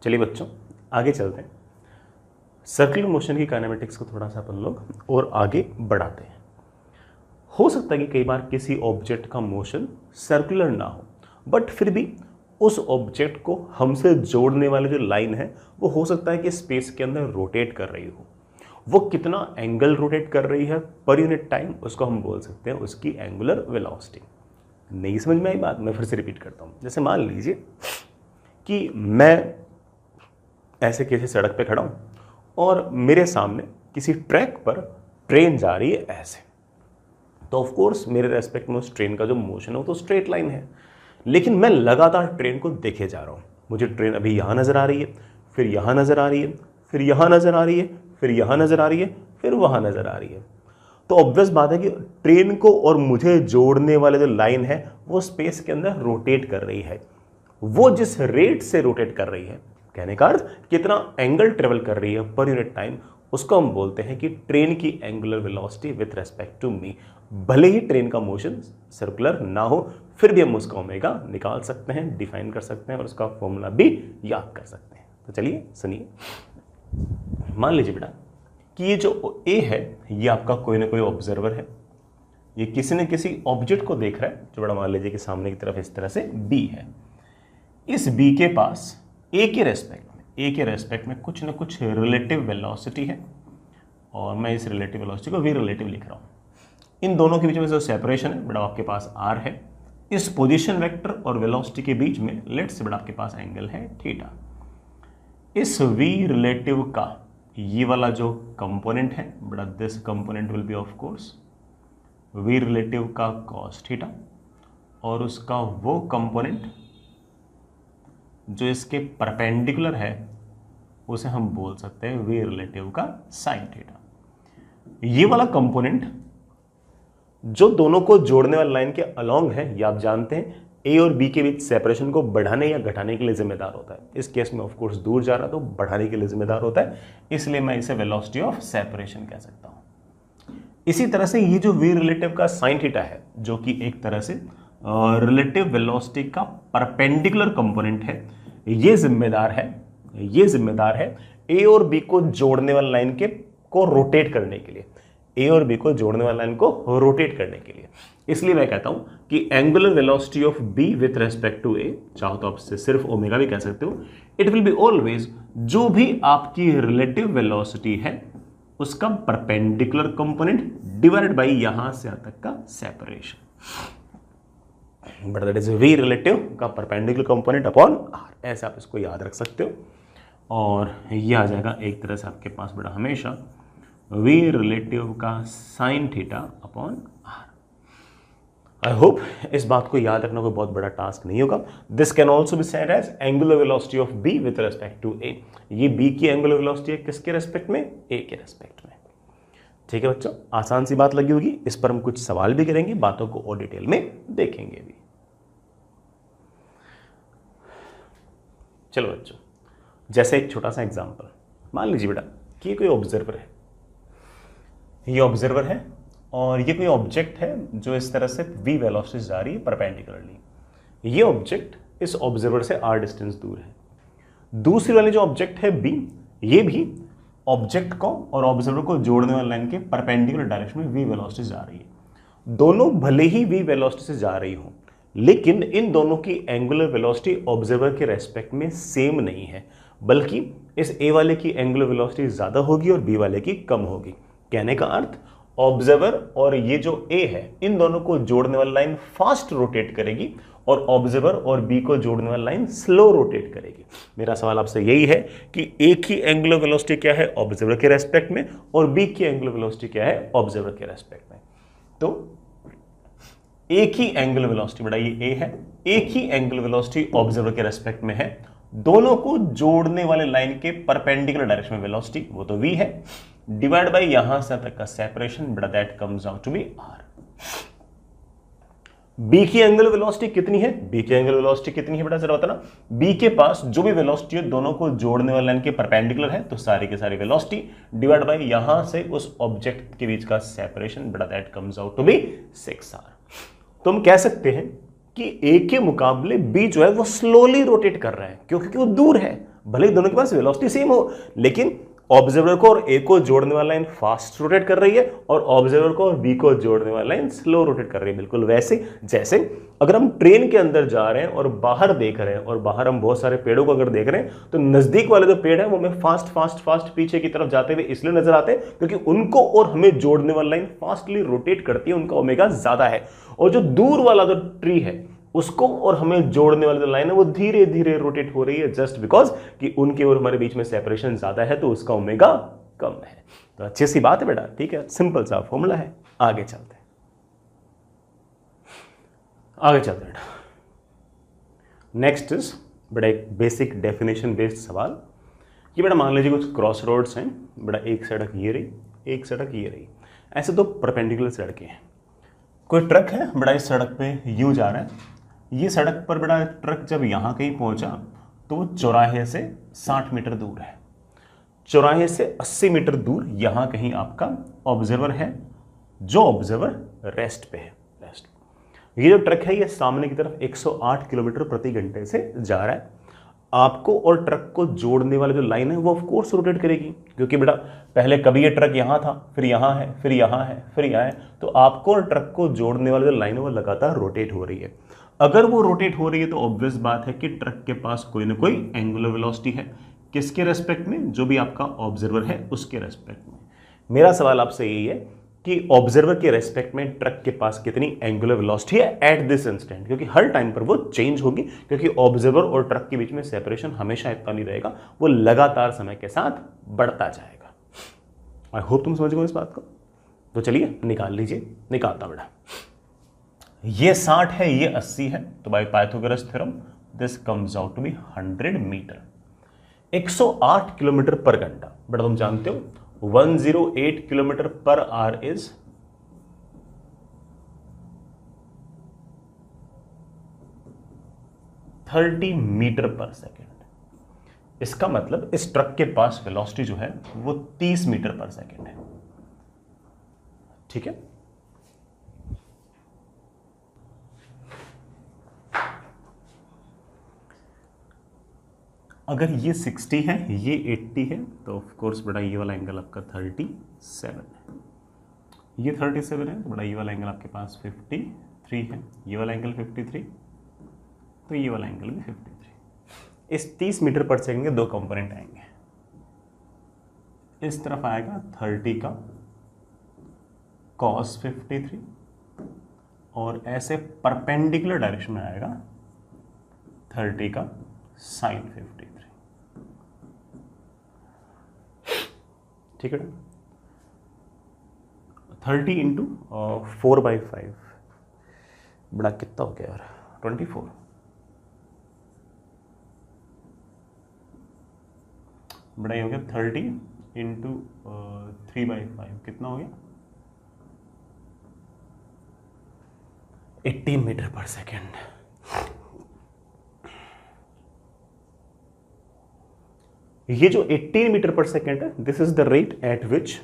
चलिए बच्चों आगे चलते हैं। सर्कुलर मोशन की काइनेमेटिक्स को थोड़ा सा अपन लोग और आगे बढ़ाते हैं। हो सकता है कि कई बार किसी ऑब्जेक्ट का मोशन सर्कुलर ना हो, बट फिर भी उस ऑब्जेक्ट को हमसे जोड़ने वाली जो लाइन है वो हो सकता है कि स्पेस के अंदर रोटेट कर रही हो। वो कितना एंगल रोटेट कर रही है पर यूनिट टाइम, उसको हम बोल सकते हैं उसकी एंगुलर वेलोसिटी। नहीं समझ में आई बात? मैं फिर से रिपीट करता हूं। जैसे मान लीजिए कि मैं ऐसे किसी सड़क पे खड़ा हूं और मेरे सामने किसी ट्रैक पर ट्रेन जा रही है ऐसे, तो ऑफ कोर्स मेरे रेस्पेक्ट में उस ट्रेन का जो मोशन है वो तो स्ट्रेट लाइन है, लेकिन मैं लगातार ट्रेन को देखे जा रहा हूं। मुझे ट्रेन अभी यहां नजर आ रही है, फिर यहां नजर आ रही है, फिर यहां नजर आ रही है, फिर यहां नजर आ रही है, फिर वहां नजर आ रही है। तो ऑब्वियस बात है कि ट्रेन को और मुझे जोड़ने वाले जो लाइन है वो स्पेस के अंदर रोटेट कर रही है। वो जिस रेट से रोटेट कर रही है, कहने का अर्थ कितना एंगल ट्रेवल कर रही है पर यूनिट टाइम, उसको हम बोलते हैं कि ट्रेन की angular velocity with respect to me. भले ही ट्रेन का मोशन सर्कुलर ना हो, फिर भी हम उसका ओमेगा निकाल सकते हैं, डिफाइन कर सकते हैं और उसका फॉर्मूला भी याद कर सकते हैं। तो चलिए सुनिए। मान लीजिए बेटा कि ये जो ए है ये आपका कोई ना कोई ऑब्जर्वर है, ये किसी न किसी ऑब्जेक्ट को देख रहा है जो बड़ा मान लीजिए कि सामने की तरफ इस तरह से बी है। इस बी के पास ए के रेस्पेक्ट में कुछ ना कुछ रिलेटिव वेलोसिटी है और मैं इस रिलेटिव वेलोसिटी को वी रिलेटिव लिख रहा हूं। इन दोनों के बीच में जो सेपरेशन है बेटा आपके पास आर है। इस पोजीशन वेक्टर और वेलोसिटी के बीच में लेट्स से बेटा आपके पास एंगल है थीटा। इस वी रिलेटिव का ये वाला जो कंपोनेंट है बेटा, this component will be of course V relative का कॉस थीटा, और उसका वो कंपोनेंट जो इसके परपेंडिकुलर है उसे हम बोल सकते हैं वी रिलेटिव का साइन थीटा। ये वाला कंपोनेंट जो दोनों को जोड़ने वाली लाइन के अलोंग है, ये आप जानते हैं ए और बी के बीच सेपरेशन को बढ़ाने या घटाने के लिए जिम्मेदार होता है। इस केस में ऑफ कोर्स दूर जा रहा तो बढ़ाने के लिए जिम्मेदार होता है, इसलिए मैं इसे वेलोसिटी ऑफ सेपरेशन कह सकता हूं। इसी तरह से ये जो वी रिलेटिव का साइन थीटा है जो कि एक तरह से रिलेटिव वेलोसिटी का परपेंडिकुलर कंपोनेंट है, ये जिम्मेदार है ए और बी को जोड़ने वाली लाइन के को रोटेट करने के लिए, ए और बी को जोड़ने वाली लाइन को रोटेट करने के लिए। इसलिए मैं कहता हूं कि angular velocity of B with respect to A, चाहो तो आप सिर्फ ओमेगा भी कह सकते हो, इट विल बी ऑलवेज जो भी आपकी रिलेटिव वेलोसिटी है उसका परपेंडिकुलर कंपोनेंट डिवाइडेड बाई यहां से यहां तक का separation, but that is V relative का परपेंडिकुलर कंपोनेंट अपॉन आर। ऐसे आप इसको याद रख सकते हो और ये आ जाएगा एक तरह से आपके पास बेटा हमेशा वी रिलेटिव का sine theta upon R. I hope इस बात को याद रखना कोई बहुत बड़ा टास्क नहीं होगा। This can also be said as angular velocity of B with respect to A. ये बी की एंगुलर वेलोसिटी है किसके रेस्पेक्ट में? ए के रेस्पेक्ट में। ठीक है बच्चों, आसान सी बात लगी होगी। इस पर हम कुछ सवाल भी करेंगे, बातों को और डिटेल में देखेंगे भी। चलो बच्चों, जैसे एक छोटा सा एग्जांपल मान लीजिए बेटा कि ये कोई ऑब्जर्वर है, ये ऑब्जर्वर है और ये कोई ऑब्जेक्ट है जो इस तरह से v वेलोसिटी से जा रही है परपेंडिकुलरली। ये ऑब्जेक्ट इस ऑब्जर्वर से r डिस्टेंस दूर है। दूसरी वाली जो ऑब्जेक्ट है b, ये भी ऑब्जेक्ट को और ऑब्जर्वर को जोड़ने वाली लाइन के परपेंडिकुलर डायरेक्शन में v वेलोसिटी से जा रही है। दोनों भले ही v वेलोसिटी से जा रही हो, लेकिन इन दोनों की एंगुलर वेलोसिटी ऑब्जर्वर के रेस्पेक्ट में सेम नहीं है, बल्कि इस a वाले की एंगुलर वेलोसिटी ज्यादा होगी और b वाले की कम होगी। कहने का अर्थ ऑब्जर्वर और ये जो a है इन दोनों को जोड़ने वाली लाइन फास्ट रोटेट करेगी और ऑब्जर्वर और b को जोड़ने वाली लाइन स्लो रोटेट करेगी। मेरा सवाल आपसे यही है कि a की एंगुलर वेलोसिटी क्या है ऑब्जर्वर के रेस्पेक्ट में और b की एंगुलर वेलोसिटी क्या है ऑब्जर्वर के रेस्पेक्ट में। तो एक ही एंगुलर वेलोसिटी बेटा ये a है, एक ही एंगुलर वेलोसिटी ऑब्जर्वर के रेस्पेक्ट में है। दोनों को जोड़ने वाले लाइन के परपेंडिकुलर डायरेक्शन में वेलोसिटी वो तो v है, डिवाइड बाय यहां से तक का सेपरेशन बेटा that comes out to be r। b की एंगुलर वेलोसिटी कितनी है? b की एंगुलर वेलोसिटी कितनी है बेटा जरा बताना। b के पास जो भी वेलोसिटी है दोनों को जोड़ने वाले लाइन के परपेंडिकुलर है, तो सारी की सारी वेलोसिटी डिवाइड बाय यहां से उस ऑब्जेक्ट के बीच का सेपरेशन बेटा that comes out to be 6r। तो हम कह सकते हैं कि a के मुकाबले b जो है वो स्लोली रोटेट कर रहा है क्योंकि वो दूर है, भले ही दोनों के पास वेलोसिटी सेम हो, लेकिन ऑब्जर्वर को और ए को जोड़ने वाला लाइन फास्ट रोटेट कर रही है और ऑब्जर्वर को और बी को जोड़ने वाला लाइन स्लो रोटेट कर रही है। बिल्कुल वैसे जैसे अगर हम ट्रेन के अंदर जा रहे हैं और बाहर देख रहे हैं और बाहर हम बहुत सारे पेड़ों को अगर देख रहे हैं तो नजदीक वाले जो पेड़ है वो हमें फास्ट फास्ट फास्ट पीछे की तरफ जाते हुए इसलिए नजर आते हैं क्योंकि उनको और हमें जोड़ने वाला लाइन फास्टली रोटेट करती है, उनका ओमेगा ज्यादा है। और जो दूर वाला जो ट्री है उसको और हमें जोड़ने वाली जो लाइन है वो धीरे धीरे रोटेट हो रही है, जस्ट बिकॉज कि उनके और हमारे बीच में सेपरेशन ज्यादा है तो उसका ओमेगा कम है। तो अच्छी सी बात है बेटा, ठीक है, सिंपल सा फॉर्मूला है। आगे चलते हैं, आगे चलते हैं बेटा। नेक्स्ट इज बेटा एक बेसिक डेफिनेशन बेस्ड सवाल कि बेटा मान लीजिए कुछ क्रॉस रोड्स हैं बेटा, एक सड़क ये रही, एक सड़क ये रही, ऐसे दो परपेंडिकुलर सड़कें हैं। कोई ट्रक है बेटा इस सड़क पे यूं जा रहा है, ये सड़क पर बड़ा ट्रक जब यहां कहीं पहुंचा तो वो चौराहे से 60 मीटर दूर है, चौराहे से 80 मीटर दूर यहां कहीं आपका ऑब्जर्वर है, जो ऑब्जर्वर रेस्ट पे है। रेस्ट ये जो ट्रक है ये सामने की तरफ 108 किलोमीटर प्रति घंटे से जा रहा है। आपको और ट्रक को जोड़ने वाली जो लाइन है वो ऑफ कोर्स रोटेट करेगी, क्योंकि बेटा पहले कभी ये ट्रक यहां था, फिर यहां है, फिर यहां है, फिर यहां है, तो आपको और ट्रक को जोड़ने वाली जो लाइन है वो लगातार रोटेट हो रही है। अगर वो रोटेट हो रही है तो ऑब्वियस बात है कि ट्रक के पास कोई ना कोई एंगुलर वेलोसिटी है। किसके रेस्पेक्ट में? जो भी आपका ऑब्जर्वर है उसके रेस्पेक्ट में। मेरा सवाल आपसे यही है कि ऑब्जर्वर के रेस्पेक्ट में ट्रक के पास कितनी एंगुलर वेलोसिटी है एट दिस इंस्टेंट, क्योंकि हर टाइम पर वो चेंज होगी, क्योंकि ऑब्जर्वर और ट्रक के बीच में सेपरेशन हमेशा इतना नहीं रहेगा, वो लगातार समय के साथ बढ़ता जाएगा। आई होप तुम समझ गए इस बात को। तो चलिए निकाल लीजिए, निकालता बेटा। ये 60 है, ये 80 है, तो by Pythagoras theorem this comes out to be 100 metre. 108 kilometre per घंटा बेटा तुम जानते हो 108 kilometre per hour is 30 metre पर सेकेंड। इसका मतलब इस ट्रक के पास वेलोसिटी जो है वो 30 मीटर पर सेकेंड है। ठीक है, अगर ये 60 है, ये 80 है, तो ऑफ कोर्स बड़ा ये वाला एंगल आपका 37 है, ये 37 है, तो बड़ा ये वाला एंगल आपके पास 53 है, ये वाला एंगल 53, तो ये वाला एंगल भी 53। इस 30 मीटर पर सेकंड के दो कंपोनेंट आएंगे, इस तरफ आएगा 30 का cos 53 और ऐसे परपेंडिकुलर डायरेक्शन में आएगा 30 का sin 53। ठीक है, 30 इंटू 4/5 बड़ा कितना हो गया यार, 24। बड़ा ये हो गया 30 इंटू 3/5 कितना हो गया, 18 मीटर पर सेकेंड। ये जो 18 मीटर पर सेकेंड है, this is the rate at which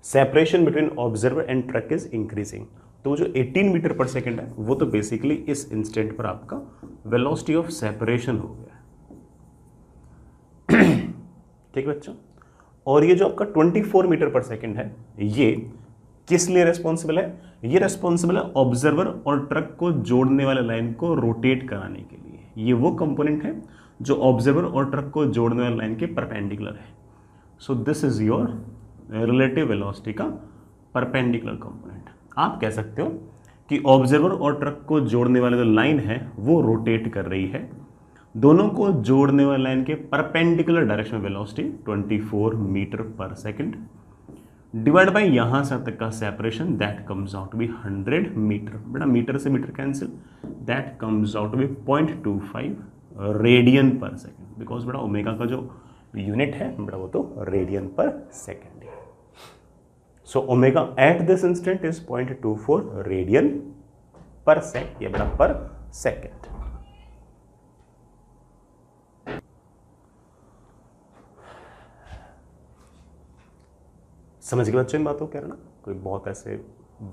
separation between observer and truck is increasing. तो जो 18 मीटर पर सेकेंड है वो तो बेसिकली इस इंस्टेंट पर आपका वेलोसिटी ऑफ सेपरेशन हो गया। ठीक है बच्चों, और ये जो आपका 24 मीटर पर सेकेंड है ये किस लिए रेस्पॉन्सिबल है? ये रेस्पॉन्सिबल है ऑब्जर्वर और ट्रक को जोड़ने वाले लाइन को रोटेट कराने के लिए। ये वो कंपोनेंट है जो ऑब्जर्वर और ट्रक को जोड़ने वाले लाइन के परपेंडिकुलर है। So this is your relative velocity का परपेंडिकुलर कंपोनेंट। आप कह सकते हो कि ऑब्जर्वर और ट्रक को जोड़ने वाले जो लाइन है वो रोटेट कर रही है, दोनों को जोड़ने वाले लाइन के परपेंडिकुलर डायरेक्शन में वेलोसिटी 24 मीटर पर सेकेंड डिवाइड बाय यहां से तक का separation that comes out to be 100 metre. बेटा मीटर से metre cancel, that comes out to be 0.25 radian per second, because बेटा ओमेगा का जो यूनिट है बेटा वो तो रेडियन पर सेकेंड है। So omega eight this instant is 0.24 radian per second, ये बेटा पर सेकेंड। समझ गए बच्चों इन बातों कह रहे ना, कोई बहुत ऐसे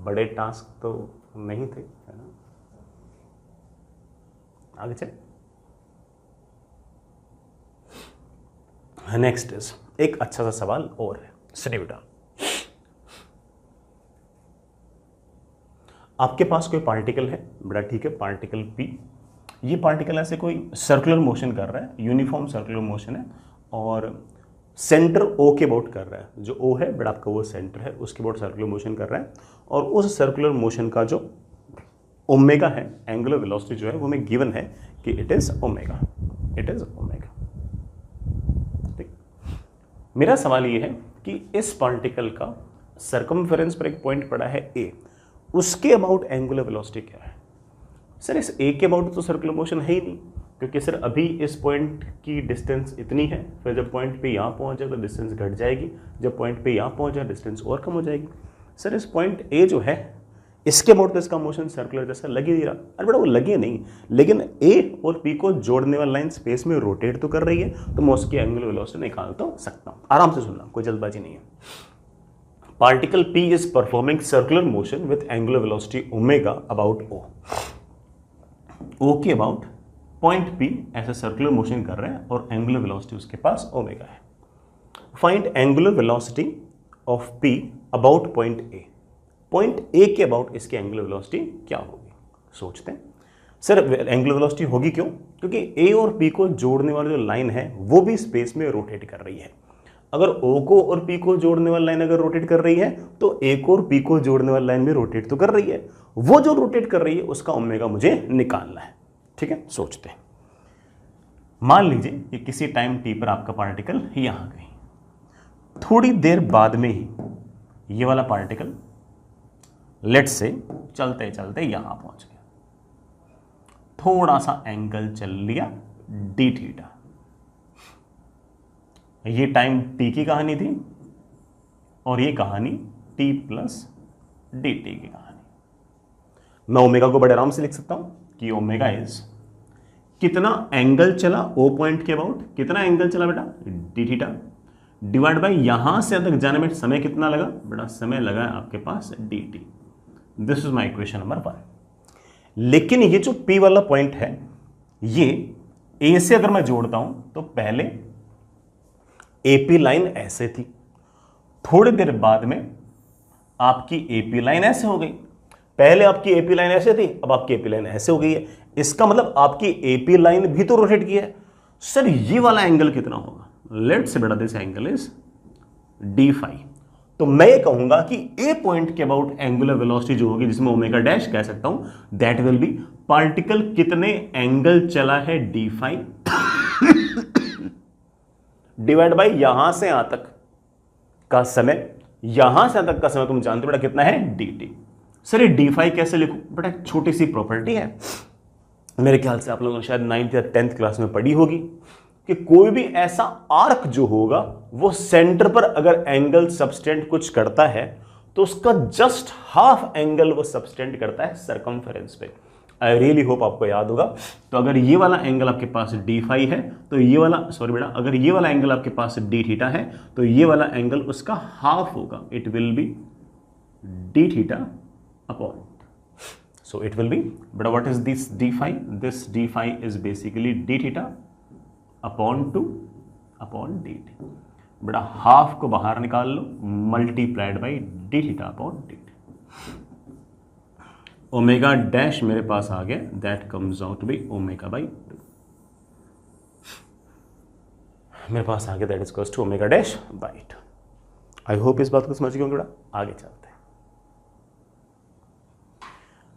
बड़े टास्क तो नहीं थे, है ना। आगे चल, नेक्स्ट इज एक अच्छा सा सवाल और है, सुनिए बेटा। आपके पास कोई पार्टिकल है बेटा, ठीक है, पार्टिकल P। ये पार्टिकल ऐसे कोई सर्कुलर मोशन कर रहा है, यूनिफॉर्म सर्कुलर मोशन है, और सेंटर O के अबाउट कर रहा है। जो O है बेटा आपका वो सेंटर है, उसके अबाउट सर्कुलर मोशन कर रहा है, और उस सर्कुलर मोशन का जो ओमेगा है, एंगुलर वेलोसिटी जो है वो हमें गिवन है कि it is omega, it is omega. ठीक, मेरा सवाल ये है कि इस पार्टिकल का सर्कमफेरेंस पर एक पॉइंट पड़ा है A, उसके अबाउट एंगुलर वेलोसिटी क्या है? सर इस A के अबाउट तो सर्कुलर मोशन है ही नहीं, क्योंकि सर अभी इस पॉइंट की डिस्टेंस इतनी है, फिर जब पॉइंट पे यहाँ पहुँच जाए तो डिस्टेंस घट जाएगी, जब पॉइंट पे यहाँ पहुँच जाए डिस्टेंस और कम हो जाएगी। सर इस पॉइंट A जो है इसके अबाउट तो इसका मोशन सर्कुलर जैसा लग ही नहीं रहा। अरे बेटा वो लगे नहीं, लेकिन A और P को जोड़ने वाली लाइन स्पेस में रोटेट तो कर रही है, तो मैं उसकी एंगुलर वेलोसिटी निकाल तो सकता हूँ। आराम से सुनना, कोई जल्दबाजी नहीं है। Particle P is performing circular motion with angular velocity omega about O। O के अबाउट पॉइंट P ऐसा सर्कुलर मोशन कर रहा है और एंगुलर वेलोसिटी उसके पास ओमेगा है। Find angular velocity of P about point A। Point A के about इसकी एंगुलर वेलोसिटी क्या होगी? सोचते हैं। सर एंगुलर वेलोसिटी होगी क्यों? क्योंकि A और P को जोड़ने वाली जो लाइन है वो भी स्पेस में रोटेट कर रही है। अगर O को और P को जोड़ने वाली लाइन अगर रोटेट कर रही है तो A को और P को जोड़ने वाली लाइन भी रोटेट तो कर रही है। वो जो रोटेट कर रही है उसका ओमेगा मुझे निकालना है। ठीक है, सोचते हैं। मान लीजिए कि किसी टाइम t पर आपका पार्टिकल यहां गई, थोड़ी देर बाद में ही ये वाला पार्टिकल लेट से चलते चलते यहां पहुंच गया, थोड़ा सा एंगल चल लिया डी थीटा। ये टाइम t की कहानी थी और ये कहानी t प्लस डी टी की कहानी। मैं ओमेगा को बड़े आराम से लिख सकता हूं कि ओमेगा इज कितना एंगल चला O पॉइंट के अबाउट, कितना एंगल चला बेटा डी थीटा, डिवाइड बाय यहां से तक जाने में समय कितना लगा बेटा, समय लगा आपके पास d t. This is my equation number 1। लेकिन ये जो P वाला पॉइंट है ये A से अगर मैं जोड़ता हूं तो पहले AP लाइन ऐसे थी, थोड़ी देर बाद में आपकी AP लाइन ऐसे हो गई। पहले आपकी AP लाइन ऐसे थी, अब आपकी AP लाइन ऐसे हो गई है। इसका मतलब आपकी AP लाइन भी तो रोटेट की है। सर ये वाला एंगल कितना होगा? लेट्स से बेटा this angle is D phi. तो मैं ये कहूंगा कि A पॉइंट के अबाउट एंगुलर वेलोसिटी जो होगी, जिसमें ओमेगा डैश कह सकता हूं, दैट विल बी पार्टिकल कितने एंगल चला है डी फाई डिवाइड बाय यहां से यहां तक का समय। यहां से यहां तक का समय तुम जानते हो बेटा कितना है डी टी। सर ये डी फाई कैसे लिखूं बेटा? एक छोटी सी प्रॉपर्टी है, मेरे ख्याल से आप लोगों ने शायद 9th या 10th क्लास में पढ़ी होगी कि कोई भी ऐसा आर्क जो होगा वो सेंटर पर अगर एंगल सबस्टेंड कुछ करता है तो उसका जस्ट हाफ एंगल वो सबस्टेंड करता है सरकमफेरेंस पे। आई रियली होप आपको याद होगा। तो अगर ये वाला एंगल आपके पास डी फाई है तो ये वाला, सॉरी बेटा, अगर ये वाला एंगल आपके पास डी थीटा है तो ये वाला एंगल उसका हाफ होगा। It will B D theta upon, so it will be, but what is this d phi? This d phi is basically d theta upon 2 upon dt। बड़ा half को बाहर निकाल लो, multiplied by d theta upon d t. Omega dash मेरे पास आ गया, that comes out to be omega by 2। मेरे पास आ गया that is equals to omega dash by 2। I hope इस बात को समझ गए होंगे। बड़ा आगे चलते हैं।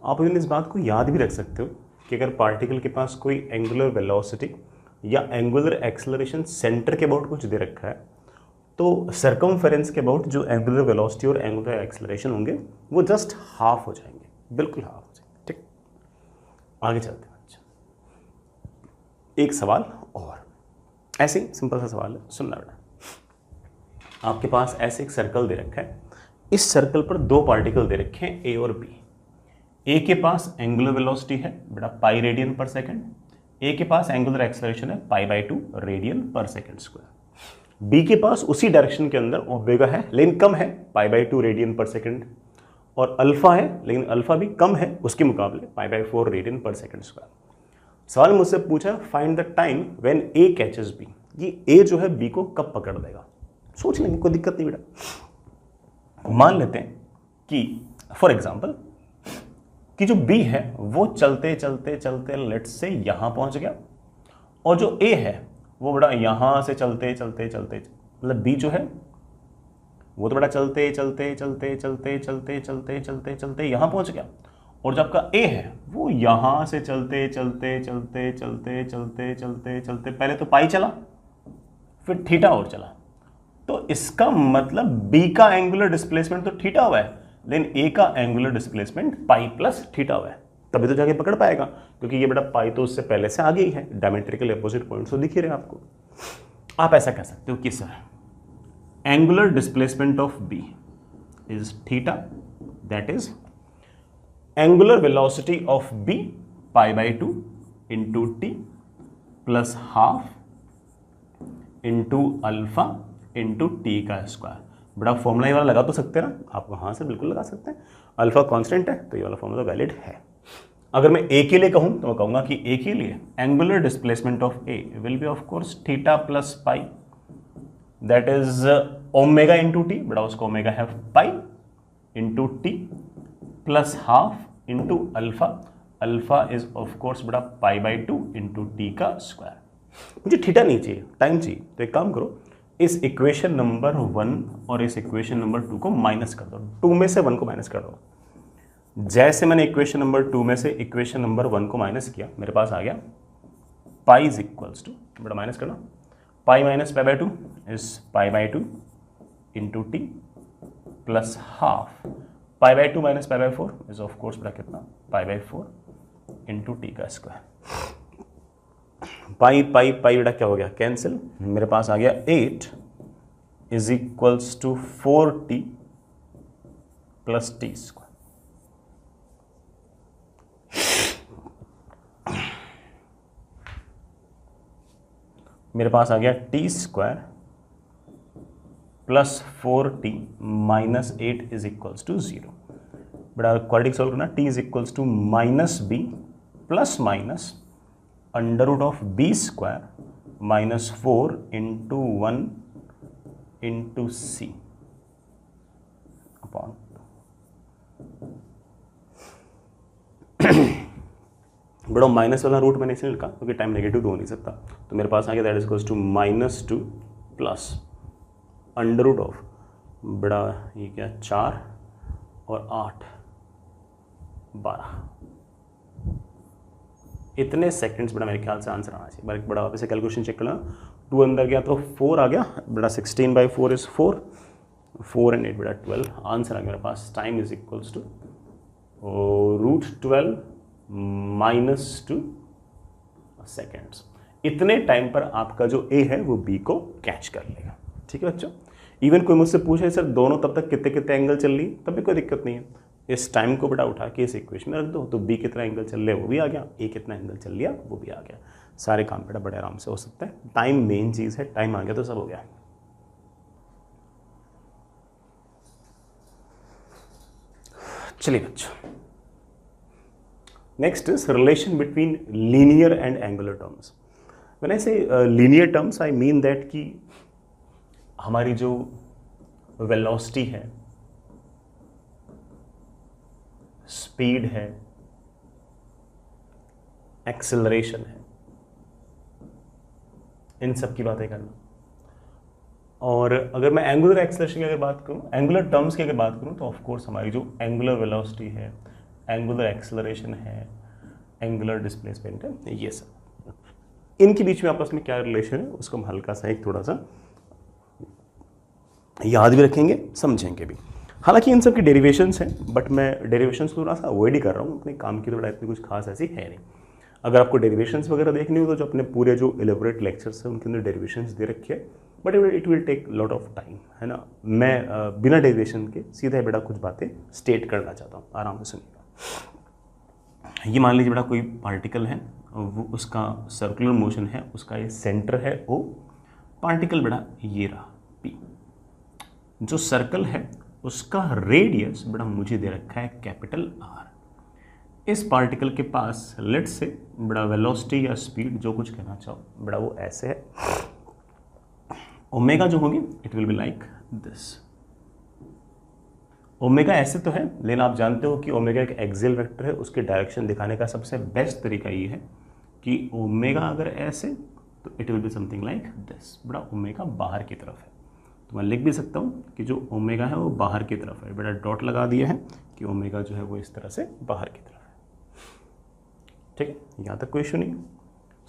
आप इस बात को याद भी रख सकते हो कि अगर पार्टिकल के पास कोई एंगुलर वेलोसिटी या एंगुलर एक्सेलरेशन सेंटर के अबाउट कुछ दे रखा है तो सरकमफेरेंस के अबाउट जो एंगुलर वेलोसिटी और एंगुलर एक्सेलरेशन होंगे वो जस्ट हाफ हो जाएंगे, बिल्कुल हाफ हो जाएंगे। ठीक, आगे चलते हैं बच्चा। एक सवाल और, ऐसे ही सिंपल सा सवाल है, सुनना बेटा। आपके पास ऐसे एक सर्कल दे रखा है, इस सर्कल पर दो पार्टिकल दे रखे हैं ए और बी। ए के पास एंगुलर वेलोसिटी है बेटा पाई रेडियन पर सेकंड, ए के पास एंगुलर एक्सेलरेशन है pi by 2 radian per second square. B के पास उसी डायरेक्शन के अंदर ओमेगा है लेकिन कम है, pi by 2 radian per second, और अल्फा है लेकिन अल्फा भी कम है उसके मुकाबले, pi by 4 radian per second square. सवाल मुझसे पूछा find the time when A catches B. कि ए जो है बी को कब पकड़ देगा, सोच लेंगे, कोई दिक्कत नहीं बेटा। मान लेते हैं कि फॉर एग्जाम्पल कि जो बी है वो चलते चलते चलते लेट्स से यहां पहुंच गया, और जो ए है वो बड़ा यहां से चलते चलते चलते, मतलब बी जो है वो तो बड़ा चलते चलते चलते चलते चलते चलते चलते चलते यहां पहुंच गया, और जो आपका ए है वो यहां से चलते चलते चलते चलते चलते चलते चलते पहले तो पाई चला, फिर थीटा और चला। तो इसका मतलब बी का एंगुलर डिस्प्लेसमेंट तो थीटा हुआ है, लेकिन ए का angular displacement pi plus theta हुआ है, तभी तो जाके पकड़ पाएगा, क्योंकि ये बड़ा पाई तो उससे पहले से आगे ही है, डायमेट्रिकल अपोजिट पॉइंट्स तो दिख ही रहे आपको। आप ऐसा कह सकते हो कि sir angular displacement of B is theta, that is angular velocity of B pi by 2 into T plus half into alpha into T का स्क्वायर। बड़ा फॉर्मूला ये वाला लगा तो सकते हैं ना, आप वहां से बिल्कुल लगा सकते हैं, अल्फा कांस्टेंट है तो ये वाला फॉर्मूला तो वैलिड है। अगर मैं ए के लिए कहूं तो मैं कहूंगा कि ए के लिए angular displacement of A will be of course theta plus pi, that is omega into T, बड़ा उसका ओमेगा है pi into T plus half into alpha, alpha is of course बड़ा पाई बाई 2 इंटू टी का square. मुझे theta नहीं चाहिए, time चाहिए, तो एक काम करो, इस इक्वेशन नंबर 1 और इस इक्वेशन नंबर 2 को माइनस कर दो, 2 में से 1 को माइनस कर दो। जैसे मैंने इक्वेशन नंबर 2 में से इक्वेशन नंबर 1 को माइनस किया, मेरे पास आ गया पाई इज इक्वल्स टू, बड़ा माइनस करना, pi minus pi by 2 is pi by 2 into T plus half pi by 2 minus pi by 4 is of course बड़ा कितना, पाई बाई 4 इंटू टी का स्क्वायर। पाई पाई पाई बेटा क्या हो गया, कैंसिल, मेरे पास आ गया 8 is equals to 4t plus T square. मेरे पास आ गया T square plus 4t minus 8 is equals to 0। बड़ा क्वाड्रेटिक सॉल्व करना, t is equals to minus B plus minus under root of B square minus 4 into 1 into C upon बड़ा minus वाला root मैंने इसलिए लिखा क्योंकि टाइम नेगेटिव तो हो नहीं सकता, तो मेरे पास आ गया that is equals to minus 2 plus under root of बड़ा ये क्या 4 और 8 12, इतने सेकंड्स बड़ा मेरे ख्याल से आंसर आना चाहिए। बड़ा वापस से कैलकुलेशन चेक करना, 2 अंदर गया तो 4 आ गया, बड़ा 16 बाई 4 इज 4, 4 एंड 8 बड़ा 12, आंसर आ गया मेरे पास। Time is equals to root 12 minus 2 seconds. इतने टाइम पर आपका जो ए है वो बी को कैच कर लेगा। ठीक है बच्चों, इवन कोई मुझसे पूछे सर दोनों तब तक कितने कितने एंगल चल रही, तब भी कोई दिक्कत नहीं है, इस टाइम को बड़ा उठा के इस इक्वेशन में रख दो, तो बी कितना एंगल चल रहा है वो भी आ गया, ए कितना एंगल चल लिया वो भी आ गया, सारे काम बेटा बड़े आराम से हो सकता है। टाइम मेन चीज़ है, टाइम आ गया तो सब हो गया। चलिए बच्चों, next is relation between linear and angular terms. When I say linear terms I mean that कि हमारी जो वेलोसिटी है, स्पीड है, एक्सेलरेशन है, इन सब की बातें करना। और अगर मैं एंगुलर एक्सेलरेशन की अगर बात करूं, एंगुलर टर्म्स की अगर बात करूं, तो ऑफ कोर्स हमारी जो एंगुलर वेलोसिटी है, एंगुलर एक्सेलरेशन है, एंगुलर डिस्प्लेसमेंट है, ये सब इनके बीच में आपस में क्या रिलेशन है उसको हम हल्का सा एक थोड़ा सा याद भी रखेंगे, समझेंगे भी। हालांकि इन सब की डेरिवेशंस हैं, बट मैं डेरिवेशंस थोड़ा सा अवॉइड ही कर रहा हूँ, अपने काम की तो बड़ा इतनी कुछ खास ऐसी है नहीं। अगर आपको डेरिवेशंस वगैरह देखनी हो तो जो अपने पूरे जो एलेबोरेट लेक्चर्स हैं उनके अंदर डेरिवेशंस दे रखे हैं, but it will take lot of time, है ना। मैं बिना डेरिवेशन के सीधा बेटा कुछ बातें स्टेट करना चाहता हूँ, आराम से सुनिएगा। ये मान लीजिए बेटा कोई पार्टिकल है, वो उसका सर्कुलर मोशन है, उसका ये सेंटर है O, पार्टिकल बेटा ये रहा P, जो सर्कल है उसका रेडियस बड़ा मुझे दे रखा है कैपिटल R। इस पार्टिकल के पास लेट्स से बड़ा वेलोसिटी या स्पीड जो कुछ कहना चाहो बड़ा वो ऐसे है, ओमेगा जो होगी it will be like this. Omega ऐसे तो है, लेकिन आप जानते हो कि ओमेगा एक एक्सियल वेक्टर है, उसके डायरेक्शन दिखाने का सबसे बेस्ट तरीका ये है कि ओमेगा अगर ऐसे तो it will be something like this. बड़ा ओमेगा बाहर की तरफ है, तो मैं लिख भी सकता हूँ कि जो ओमेगा है वो बाहर की तरफ है। बड़ा डॉट लगा दिया है कि ओमेगा जो है वो इस तरह से बाहर की तरफ है। ठीक है, यहाँ तक कोई इशू नहीं।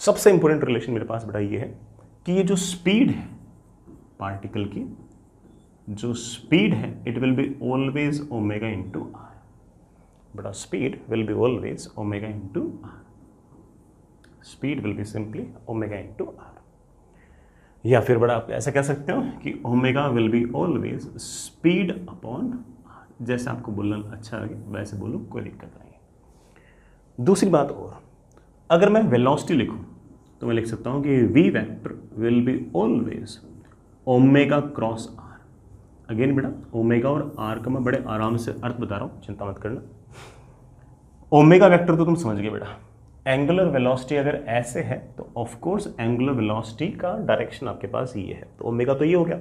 सबसे इंपॉर्टेंट रिलेशन मेरे पास बड़ा ये है कि ये जो स्पीड है पार्टिकल की, जो स्पीड है it will be always omega into R. बड़ा speed will be always omega into R. Speed will be simply omega into R. या फिर बड़ा आप ऐसा कह सकते हो कि omega will be always speed upon R. जैसे आपको बोलना अच्छा लगे वैसे बोलो, कोई दिक्कत नहीं है। दूसरी बात और, अगर मैं वेलोसिटी लिखूं तो मैं लिख सकता हूं कि v vector will be always omega cross R. Again बेटा ओमेगा और आर का मैं बड़े आराम से अर्थ बता रहा हूं, चिंता मत करना। ओमेगा वेक्टर तो तुम समझ गए बेटा। एंगुलर वेलोसिटी अगर ऐसे है तो ऑफ कोर्स एंगुलर वेलोसिटी का डायरेक्शन आपके पास ये है, तो ओमेगा तो ये हो गया।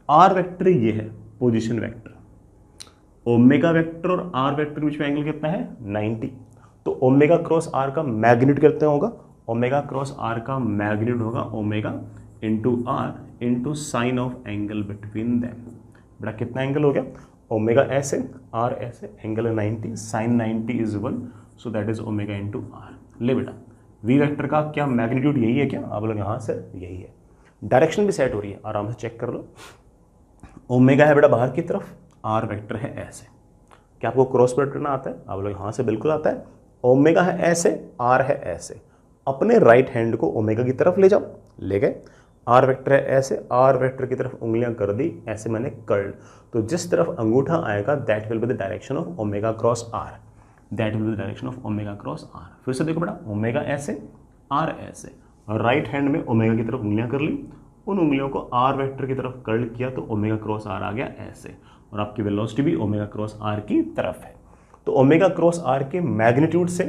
आर वेक्टर ये है पोजीशन वेक्टर। ओमेगा वेक्टर और आर वेक्टर के बीच में एंगल कितना है 90, तो ओमेगा क्रॉस आर का मैग्नीट्यूड कितना होगा, ओमेगा क्रॉस आर का मैग्नीट्यूड होगा omega into R into sine of angle between them. बेटा कितना एंगल हो गया, ओमेगा ऐसे आर ऐसे, एंगल है 90, sine 90 is 1, so that is omega into R. ले बेटा वी वेक्टर का क्या मैग्नीट्यूड यही है क्या, आप लोग यहाँ से यही है। डायरेक्शन भी सेट हो रही है, आराम से चेक कर लो। ओमेगा है बेटा बाहर की तरफ, आर वेक्टर है ऐसे। क्या आपको क्रॉस प्रोडक्ट करना आता है, आप लोग यहाँ से बिल्कुल आता है। ओमेगा है ऐसे, आर है ऐसे, अपने राइट हैंड को ओमेगा की तरफ ले जाओ, ले गए। आर वेक्टर है ऐसे, आर वेक्टर की तरफ उंगलियां कर दी ऐसे, मैंने कर्ल्ड, तो जिस तरफ अंगूठा आएगा that will be the direction of omega cross R, that will be the direction of omega cross R. फिर से देखो बेटा ओमेगा ऐसे, आर ऐसे, राइट हैंड में ओमेगा की तरफ उंगलियां कर ली, उन उंगलियों को आर वेक्टर की तरफ कर्ल किया तो ओमेगा क्रॉस आर आ गया ऐसे, और आपकी वेलोसिटी भी ओमेगा क्रॉस आर की तरफ है। तो ओमेगा क्रॉस आर के मैग्नीट्यूड से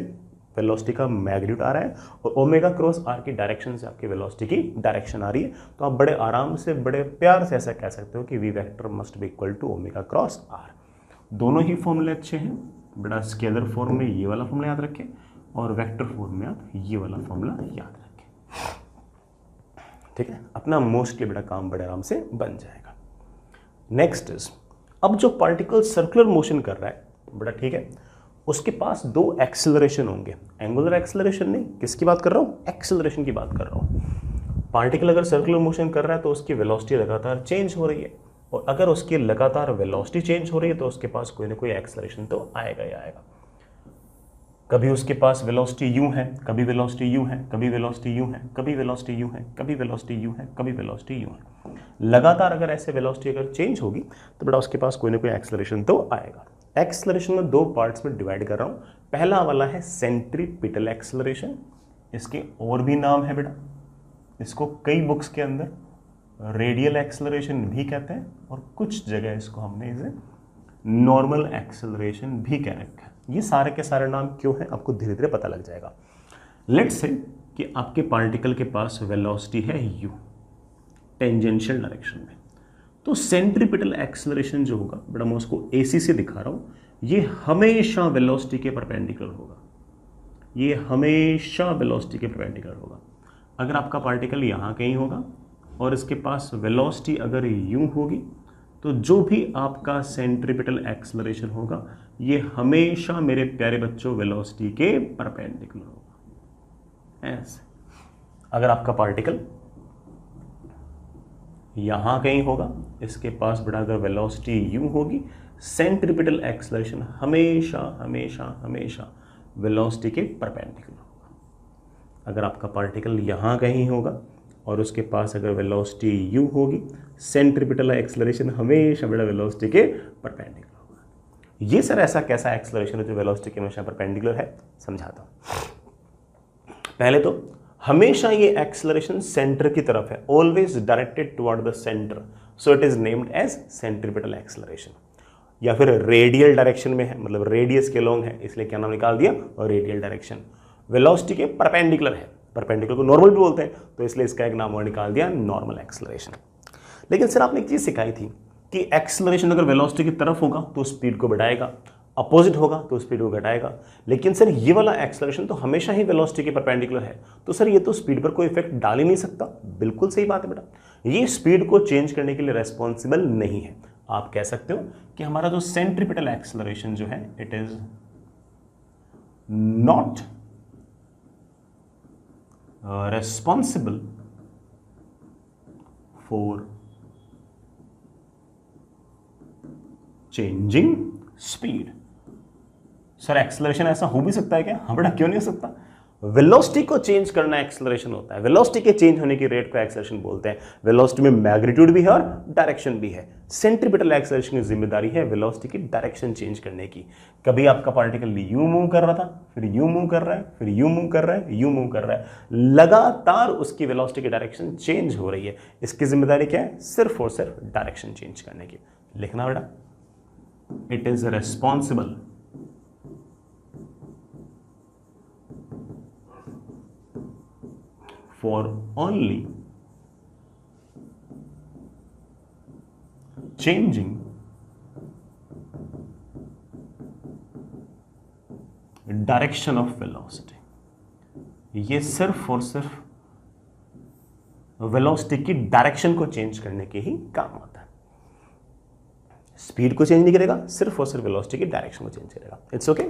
वेलोसिटी का मैग्नीट्यूड आ रहा है, और ओमेगा क्रॉस आर की डायरेक्शन से आपकी वेलोसिटी की डायरेक्शन आ रही है। तो आप बड़े आराम से बड़े प्यार से ऐसा कह सकते हो कि V vector must be equal to omega cross R. दोनों ही फॉर्मूले अच्छे हैं बेटा। स्केलर फॉर्म में ये वाला फॉर्मूला याद रखें, और वेक्टर फॉर्म में आप ये वाला फॉर्मूला याद रखें। ठीक है, अपना मोस्टली बेटा काम बड़े आराम से बन जाएगा। नेक्स्ट इज, अब जो पार्टिकल सर्कुलर मोशन कर रहा है बेटा, ठीक है, उसके पास दो एक्सेलरेशन होंगे। एंगुलर एक्सेलरेशन नहीं, किसकी बात कर रहा हूँ, एक्सेलरेशन की बात कर रहा हूँ। पार्टिकल अगर सर्कुलर मोशन कर रहा है तो उसकी वेलोसिटी लगातार चेंज हो रही है, और अगर उसकी लगातार वेलोसिटी चेंज हो रही है तो उसके पास कोई ना कोई एक्सेलरेशन तो आएगा ही आएगा। कभी उसके पास वेलोसिटी यूं है, कभी वेलोसिटी यूं है, कभी वेलोसिटी यूं है, कभी वेलोसिटी यूं है, कभी वेलोसिटी यूं है, कभी वेलोसिटी यूं है। लगातार अगर ऐसे वेलोसिटी अगर चेंज होगी तो बेटा उसके पास कोई ना कोई एक्सेलरेशन तो आएगा। एक्सेलरेशन में दो पार्ट्स में डिवाइड कर रहा हूँ। पहला वाला है सेंट्रीपिटल एक्सेलरेशन, इसके और भी नाम है बेटा, इसको कई बुक्स के अंदर रेडियल एक्सेलरेशन भी कहते हैं, और कुछ जगह इसको हमने इसे नॉर्मल एक्सेलरेशन भी कह रखा है। ये सारे के सारे नाम क्यों हैं आपको धीरे धीरे पता लग जाएगा। लेट्स से कि आपके पार्टिकल के पास वेलोसिटी है u टेंजेंशियल डायरेक्शन में, तो सेंट्रीपिटल एक्सेलरेशन जो होगा बेटा, मैं उसको AC से दिखा रहा हूँ, ये हमेशा वेलोसिटी के परपेंडिकुलर होगा, ये हमेशा वेलोसिटी के परपेंडिकुलर होगा। अगर आपका पार्टिकल यहाँ कहीं होगा और इसके पास वेलोसिटी अगर यूं होगी, तो जो भी आपका सेंट्रीपिटल एक्सेलरेशन होगा ये हमेशा मेरे प्यारे बच्चों वेलोसिटी के परपेंडिकुलर होगा। ऐसे अगर आपका पार्टिकल यहाँ कहीं होगा, इसके पास बड़ा अगर वेलोसिटी यूं होगी, सेंट्रीपिटल एक्सेलरेशन हमेशा हमेशा हमेशा वेलोसिटी के परपेंडिकुलर होगा। अगर आपका पार्टिकल यहाँ कहीं होगा और उसके पास अगर वेलोसिटी यू होगी, सेंट्रीपिटल एक्सेलरेशन हमेशा बड़ा वेलोसिटी के परपेंडिकुलर होगा। ये सर ऐसा कैसा एक्सेलरेशन है जो वेलोसिटी के हमेशा परपेंडिकुलर है, समझाता हूँ। पहले तो हमेशा ये एक्सेलरेशन सेंटर की तरफ है, always directed toward the centre, so it is named as centripetal acceleration. या फिर रेडियल डायरेक्शन में है, मतलब रेडियस के लॉन्ग है, इसलिए क्या नाम निकाल दिया, और रेडियल डायरेक्शन। वेलोसिटी के परपेंडिकुलर है, परपेंडिकुलर को नॉर्मल भी बोलते हैं, तो इसलिए इसका एक नाम और निकाल दिया नॉर्मल एक्सेलरेशन। लेकिन सर आपने एक चीज सिखाई थी कि एक्सेलरेशन अगर वेलोसिटी की तरफ होगा तो स्पीड को बढ़ाएगा, अपोजिट होगा तो स्पीड को घटाएगा। लेकिन सर ये वाला एक्सेलरेशन तो हमेशा ही वेलोसिटी के परपेंडिकुलर है, तो सर ये तो स्पीड पर कोई इफेक्ट डाल ही नहीं सकता। बिल्कुल सही बात है बेटा, ये स्पीड को चेंज करने के लिए रेस्पॉन्सिबल नहीं है। आप कह सकते हो कि हमारा जो सेंट्रीपिटल एक्सेलरेशन जो है it is not responsible for changing speed। Sir acceleration ऐसा हो भी सकता है क्या? हाँ बेटा, क्यों नहीं हो सकता। वेलोसिटी को चेंज करना एक्सेलरेशन होता है, वेलोसिटी के चेंज होने की रेट को एक्सेलरेशन बोलते हैं। वेलोसिटी में मैग्नीट्यूड भी है और डायरेक्शन भी है। सेंट्रीपिटल एक्सेलरेशन की जिम्मेदारी है वेलोसिटी की डायरेक्शन चेंज करने की। कभी आपका पार्टिकल यूं मूव कर रहा था, फिर यूं मूव कर रहा है, फिर यूं मूव कर रहा है, यूं मूव कर रहा है, लगातार उसकी वेलोसिटी की डायरेक्शन चेंज हो रही है। इसकी जिम्मेदारी क्या है? सिर्फ और सिर्फ डायरेक्शन चेंज करने की। लिखना बेटा, it is responsible for only changing direction of velocity। ये सिर्फ और सिर्फ वेलोसिटी की डायरेक्शन को चेंज करने के ही काम आता है। स्पीड को चेंज नहीं करेगा, सिर्फ और सिर्फ वेलोसिटी की डायरेक्शन को चेंज करेगा। It's okay.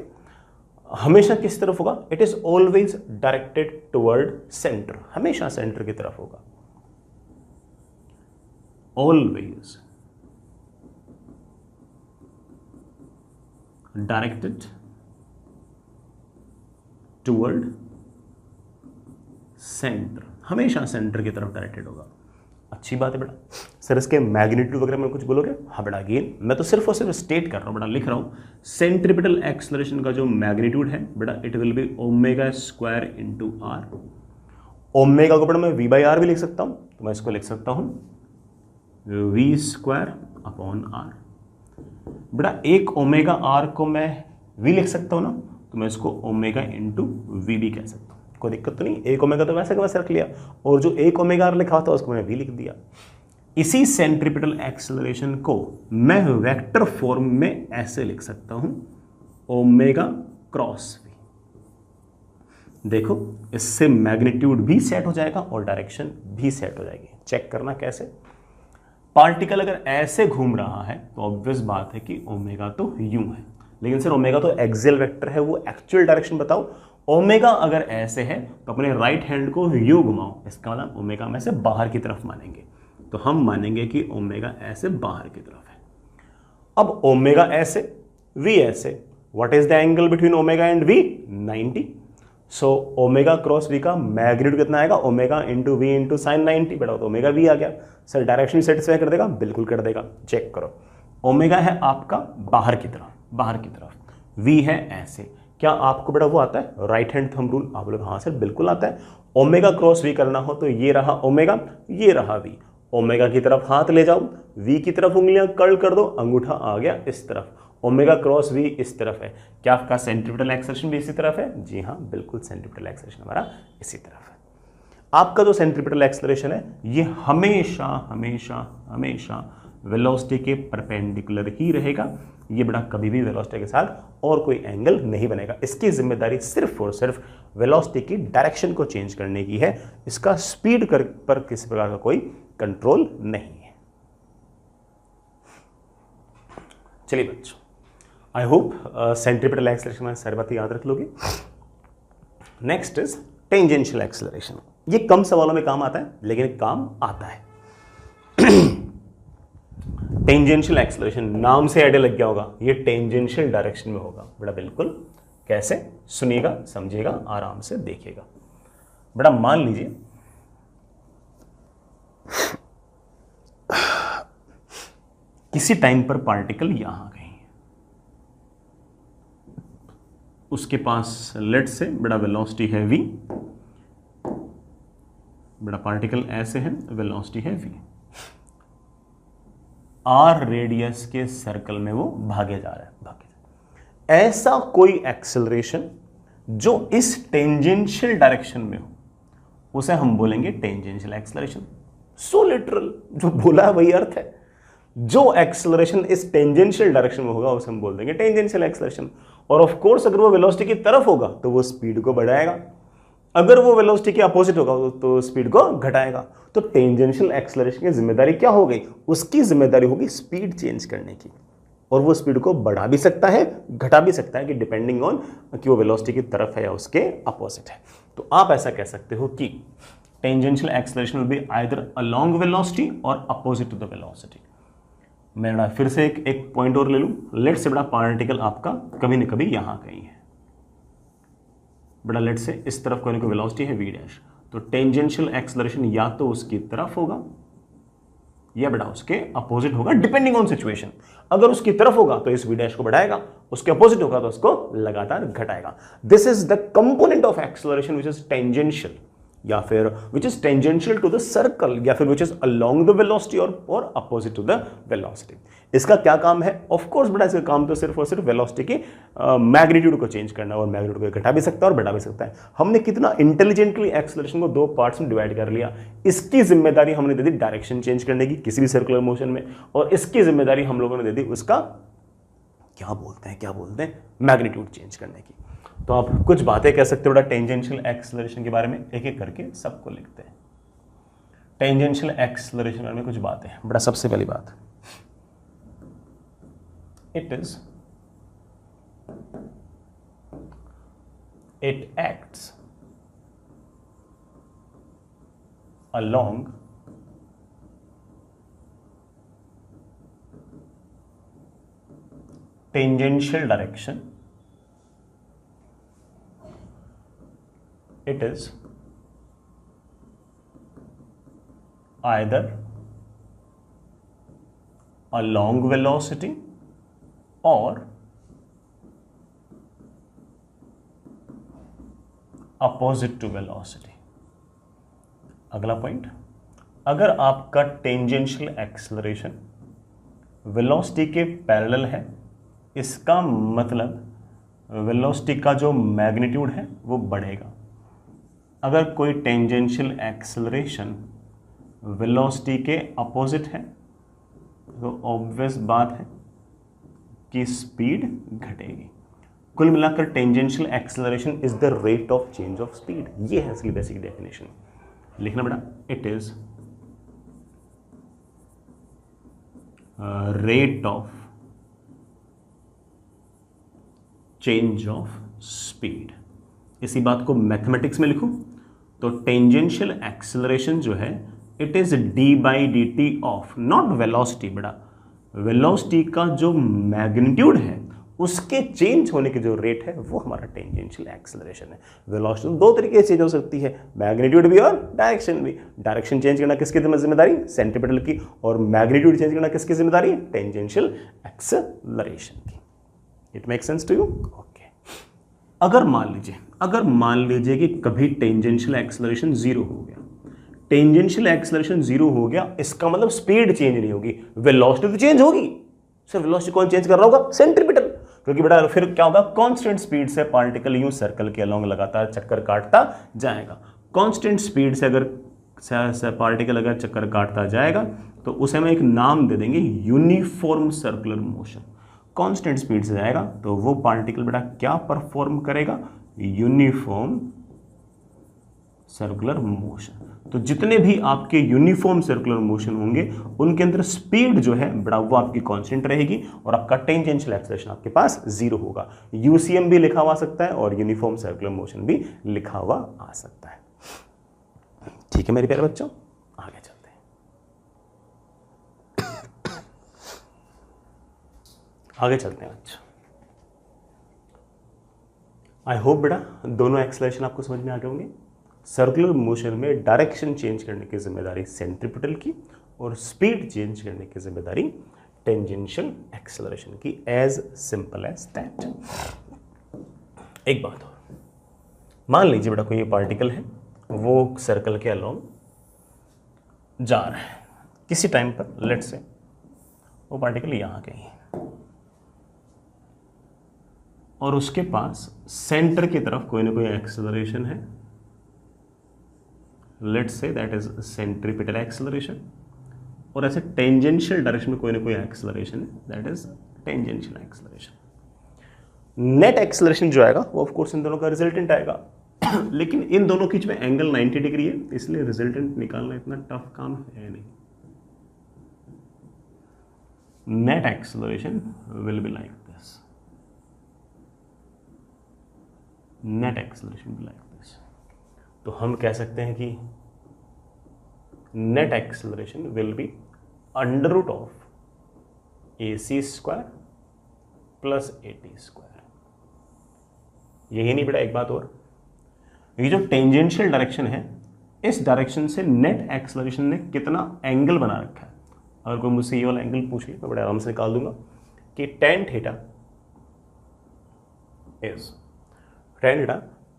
हमेशा किस तरफ होगा? It is always directed toward centre, हमेशा सेंटर की तरफ होगा। ऑलवेज डायरेक्टेड टुवर्ड सेंटर, हमेशा सेंटर की तरफ डायरेक्टेड होगा। अच्छी बात है बेटा। सर इसके मैग्नीट्यूड वगैरह में कुछ बोलोगे? हाँ बेटा, अगेन मैं तो सिर्फ और सिर्फ स्टेट कर रहा हूं बेटा, लिख रहा हूं। सेंट्रीपिटल एक्सेलरेशन का जो मैग्नीट्यूड है बेटा, it will be omega square into R. Omega को बेटा मैं वी बाई आर भी लिख सकता हूं, तो मैं इसको लिख सकता हूं वी स्क्वायर अपॉन आर। बेटा एक ओमेगा आर को मैं वी लिख सकता हूं ना, तो मैं इसको ओमेगा इंटू वी भी कह सकता हूं। कोई दिक्कत तो नहीं, एक ओमेगा तो वैसे का वैसे रख लिया, और जो एक ओमेगा आर लिखा था उसको मैंने वी लिख दिया। इसी सेंट्रीपिटल एक्सेलरेशन को मैं वेक्टर फॉर्म में ऐसे लिख सकता हूं, ओमेगा क्रॉस वी। देखो इससे मैग्नीट्यूड भी सेट हो जाएगा और डायरेक्शन भी सेट हो जाएगी। चेक करना कैसे। पार्टिकल अगर ऐसे घूम रहा है तो ऑब्वियस बात है कि ओमेगा तो यूं है, लेकिन सर ओमेगा तो एक्सियल वेक्टर है, वो एक्चुअल डायरेक्शन बताओ। ओमेगा अगर ऐसे है तो अपने राइट हैंड को यू घुमाओ, इसका मतलब ओमेगा में से बाहर की तरफ मानेंगे, तो हम मानेंगे कि ओमेगा ऐसे बाहर की तरफ है। अब ओमेगा ऐसे, वी ऐसे, what is the angle between omega and V? 90। So omega cross V का मैग्नीट्यूड कितना आएगा? Omega into V into sine 90। बेटा तो ओमेगा वी आ गया। सर डायरेक्शन सेटिस्फाई कर देगा? बिल्कुल कर देगा। चेक करो, ओमेगा है आपका बाहर की तरफ, बाहर की तरफ, वी है ऐसे। क्या आपको बेटा वो आता है राइट हैंड थंब रूल? आप लोग हाँ सर बिल्कुल आता है। ओमेगा क्रॉस वी करना हो तो ये रहा ओमेगा, ये रहा वी। ओमेगा की तरफ हाथ ले जाओ, वी की तरफ उंगलियां कर्ल कर दो, अंगूठा आ गया इस तरफ। ओमेगा क्रॉस वी इस तरफ है। क्या आपका सेंट्रीपिटल एक्सेलरेशन भी इसी तरफ है? जी हाँ बिल्कुल, सेंट्रीपिटल एक्सेलरेशन हमारा इसी तरफ है। आपका जो सेंट्रीपिटल एक्सेलरेशन है ये हमेशा हमेशा हमेशा वेलोसिटी के परपेंडिकुलर ही रहेगा। ये बड़ा कभी भी वेलोसिटी के साथ और कोई एंगल नहीं बनेगा। इसकी जिम्मेदारी सिर्फ और सिर्फ वेलोसिटी की डायरेक्शन को चेंज करने की है। इसका स्पीड पर किसी प्रकार का कोई कंट्रोल नहीं है। चलिए बच्चों, आई होप सेंट्रीपिटल एक्सेलरेशन में सारी बातें याद रख लोगे। Next is tangential acceleration. ये कम सवालों में काम आता है लेकिन काम आता है। टेंजेंशियल एक्सेलरेशन, नाम से आइडिया लग गया होगा, ये टेंजेंशियल डायरेक्शन में होगा। बेटा बिल्कुल, कैसे? सुनिएगा, समझिएगा, आराम से देखिएगा। बेटा मान लीजिए किसी टाइम पर पार्टिकल यहां गई, उसके पास लेट से बेटा वेलोसिटी है v, बेटा पार्टिकल ऐसे है, वेलोसिटी है v, r रेडियस के सर्कल में वो भागे जा रहा है, ऐसा कोई एक्सेलरेशन जो इस टेंजेंशियल डायरेक्शन में हो उसे हम बोलेंगे टेंजेंशियल एक्सेलरेशन। सो लिटरल, जो बोला है वही अर्थ है। जो एक्सेलरेशन इस टेंजेंशियल डायरेक्शन में होगा उसे हम बोल देंगे टेंजेंशियल एक्सेलरेशन। और ऑफ कोर्स अगर वो वेलोसिटी की तरफ होगा तो वो स्पीड को बढ़ाएगा, अगर वो वेलोसिटी के अपोजिट होगा तो स्पीड को घटाएगा। तो टेंजेंशियल एक्सेलरेशन की जिम्मेदारी क्या हो गई? उसकी जिम्मेदारी होगी स्पीड चेंज करने की, और वो स्पीड को बढ़ा भी सकता है घटा भी सकता है कि डिपेंडिंग ऑन कि वो वेलोसिटी की तरफ है या उसके अपोजिट है। तो आप ऐसा कह सकते हो कि tangential acceleration will be either along velocity और अपोजिट टू द वेलोसिटी। मैं बड़ा फिर से एक पॉइंट और ले लूं, लेट से बड़ा पार्टिकल आपका कभी न कभी यहां कहीं है, बड़ा लेट से इस तरफ कोई ना कोई वेलोसिटी है v डैश, तो टेंजेंशियल एक्सेलरेशन या तो उसकी तरफ होगा या बड़ा उसके अपोजिट होगा डिपेंडिंग ऑन सिचुएशन। अगर उसकी तरफ होगा तो इस v डैश को बढ़ाएगा, उसके अपोजिट होगा तो उसको लगातार घटाएगा। This is the component of acceleration which is tangential, या फिर which is tangential to the circle, या फिर which is along the velocity और अपोजिट टू द वेलोसिटी। इसका क्या काम है? ऑफ कोर्स बड़ा इसका काम तो सिर्फ और सिर्फ वेलोसिटी की मैग्नीट्यूड को चेंज करना, और मैग्नीट्यूड को घटा भी सकता है और बढ़ा भी सकता है। हमने कितना इंटेलिजेंटली एक्सेलरेशन को दो पार्ट्स में डिवाइड कर लिया। इसकी जिम्मेदारी हमने दे दी डायरेक्शन चेंज करने की किसी भी सर्कुलर मोशन में, और इसकी जिम्मेदारी हम लोगों ने दे दी उसका क्या बोलते हैं मैग्नीट्यूड चेंज करने की। तो आप कुछ बातें कह सकते हो बेटा टेंजेंशियल एक्सेलरेशन के बारे में, एक एक करके सबको लिखते हैं। टेंजेंशियल एक्सेलरेशन में कुछ बातें बड़ा, सबसे पहली बात, it acts along tangential direction. It is either a long velocity or opposite to velocity. अगला पॉइंट, अगर आपका टेंजेंशियल एक्सेलरेशन वेलोसिटी के पैरेलल है, इसका मतलब वेलोसिटी का जो मैग्नीट्यूड है वो बढ़ेगा। अगर कोई टेंजेंशियल एक्सेलरेशन वेलोसिटी के अपोजिट है तो ऑब्वियस बात है कि स्पीड घटेगी। कुल मिलाकर tangential acceleration is the rate of change of speed, ये है इसकी बेसिक डेफिनेशन। लिखना बेटा, it is rate of change of speed. इसी बात को मैथमेटिक्स में लिखूं तो टेंजेंशियल एक्सेलरेशन जो है it is D by D T of not velocity, बेटा वेलोसिटी का जो मैग्नीट्यूड है उसके चेंज होने की जो रेट है वो हमारा टेंजेंशियल एक्सेलरेशन है। वेलोसिटी दो तरीके से चेंज हो सकती है, मैग्नीट्यूड भी और डायरेक्शन भी। डायरेक्शन चेंज करना किसकी जिम्मेदारी? सेंट्रीपिटल की, और मैग्नीट्यूड चेंज करना किसकी जिम्मेदारी? टेंजेंशियल एक्सेलरेशन की। It make sense to you? Okay. अगर मान लीजिए कि कभी टेंजेंशियल एक्सेलरेशन जीरो हो गया, टेंजेंशियल एक्सेलरेशन जीरो हो गया, इसका मतलब स्पीड चेंज नहीं होगी, वेलोसिटी तो चेंज होगी। सिर्फ वेलोसिटी कौन चेंज कर रहा होगा? सेंट्रीपिटल। क्योंकि बेटा फिर क्या होगा, कांस्टेंट स्पीड से पार्टिकल यूं सर्कल के अलोंग लगातार चक्कर काटता जाएगा। कांस्टेंट स्पीड से अगर पार्टिकल अगर चक्कर काटता जाएगा तो उसे हम एक नाम दे देंगे uniform circular motion. Constant speed से जाएगा तो वो पार्टिकल बेटा क्या परफॉर्म करेगा? Uniform circular motion. तो जितने भी आपके यूनिफॉर्म सर्कुलर मोशन होंगे उनके अंदर स्पीड जो है बड़ा वो आपकी कांस्टेंट रहेगी, और आपका टेंजेंशियल एक्सेलरेशन आपके पास जीरो होगा। यूसीएम भी लिखा हुआ आ सकता है और यूनिफॉर्म सर्कुलर मोशन भी लिखा हुआ आ सकता है। ठीक है मेरे प्यारे बच्चों, आगे चलते हैं। बच्चों, आई होप बेटा दोनों एक्सेलरेशन आपको समझ में आ गए होंगे। सर्कुलर मोशन में डायरेक्शन चेंज करने की जिम्मेदारी सेंट्रीपिटल की, और स्पीड चेंज करने की जिम्मेदारी टेंजेंशियल एक्सेलरेशन की। As simple as that. एक बात और, मान लीजिए बेटा कोई पार्टिकल है, वो सर्कल के अलोंग जा रहा है किसी टाइम पर, लेट से वो पार्टिकल यहां कहीं है और उसके पास सेंटर की तरफ कोई ना कोई एक्सेलरेशन है let's say that is centripetal acceleration, और ऐसे टेंजेंशियल डायरेक्शन में कोई ना कोई एक्सेलरेशन है, that is tangential acceleration. Net acceleration जो आएगा वो ऑफ कोर्स इन दोनों का रिजल्टेंट आएगा, लेकिन इन दोनों के बीच में एंगल 90 डिग्री है, इसलिए रिजल्टेंट निकालना इतना टफ काम है नहीं। Net acceleration will be like this, net acceleration will like this. तो हम कह सकते हैं कि net acceleration will be under root of AC square plus AT square. यही नहीं बेटा, एक बात और, ये जो टेंजेंशियल डायरेक्शन है, इस डायरेक्शन से नेट एक्सेलरेशन ने कितना एंगल बना रखा है। अगर कोई मुझसे ये वाला एंगल पूछ ले तो बड़े आराम से निकाल दूंगा कि tan theta is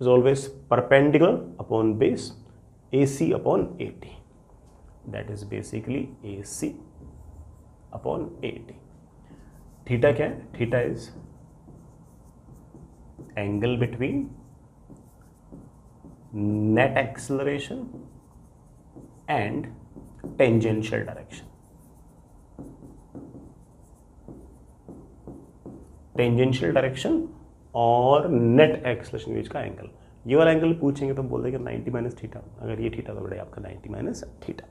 always perpendicular upon base AC upon AT, that is basically AC upon AT। Theta क्या है? Theta is angle between net acceleration and tangential direction। Tangential direction और नेट एक्सेलरेशन बीच का एंगल, ये वाला angle पूछेंगे तो बोल देंगे 90 माइनस थीटा, अगर ये थीटा तो बड़े आपका 90 माइनस थीटा।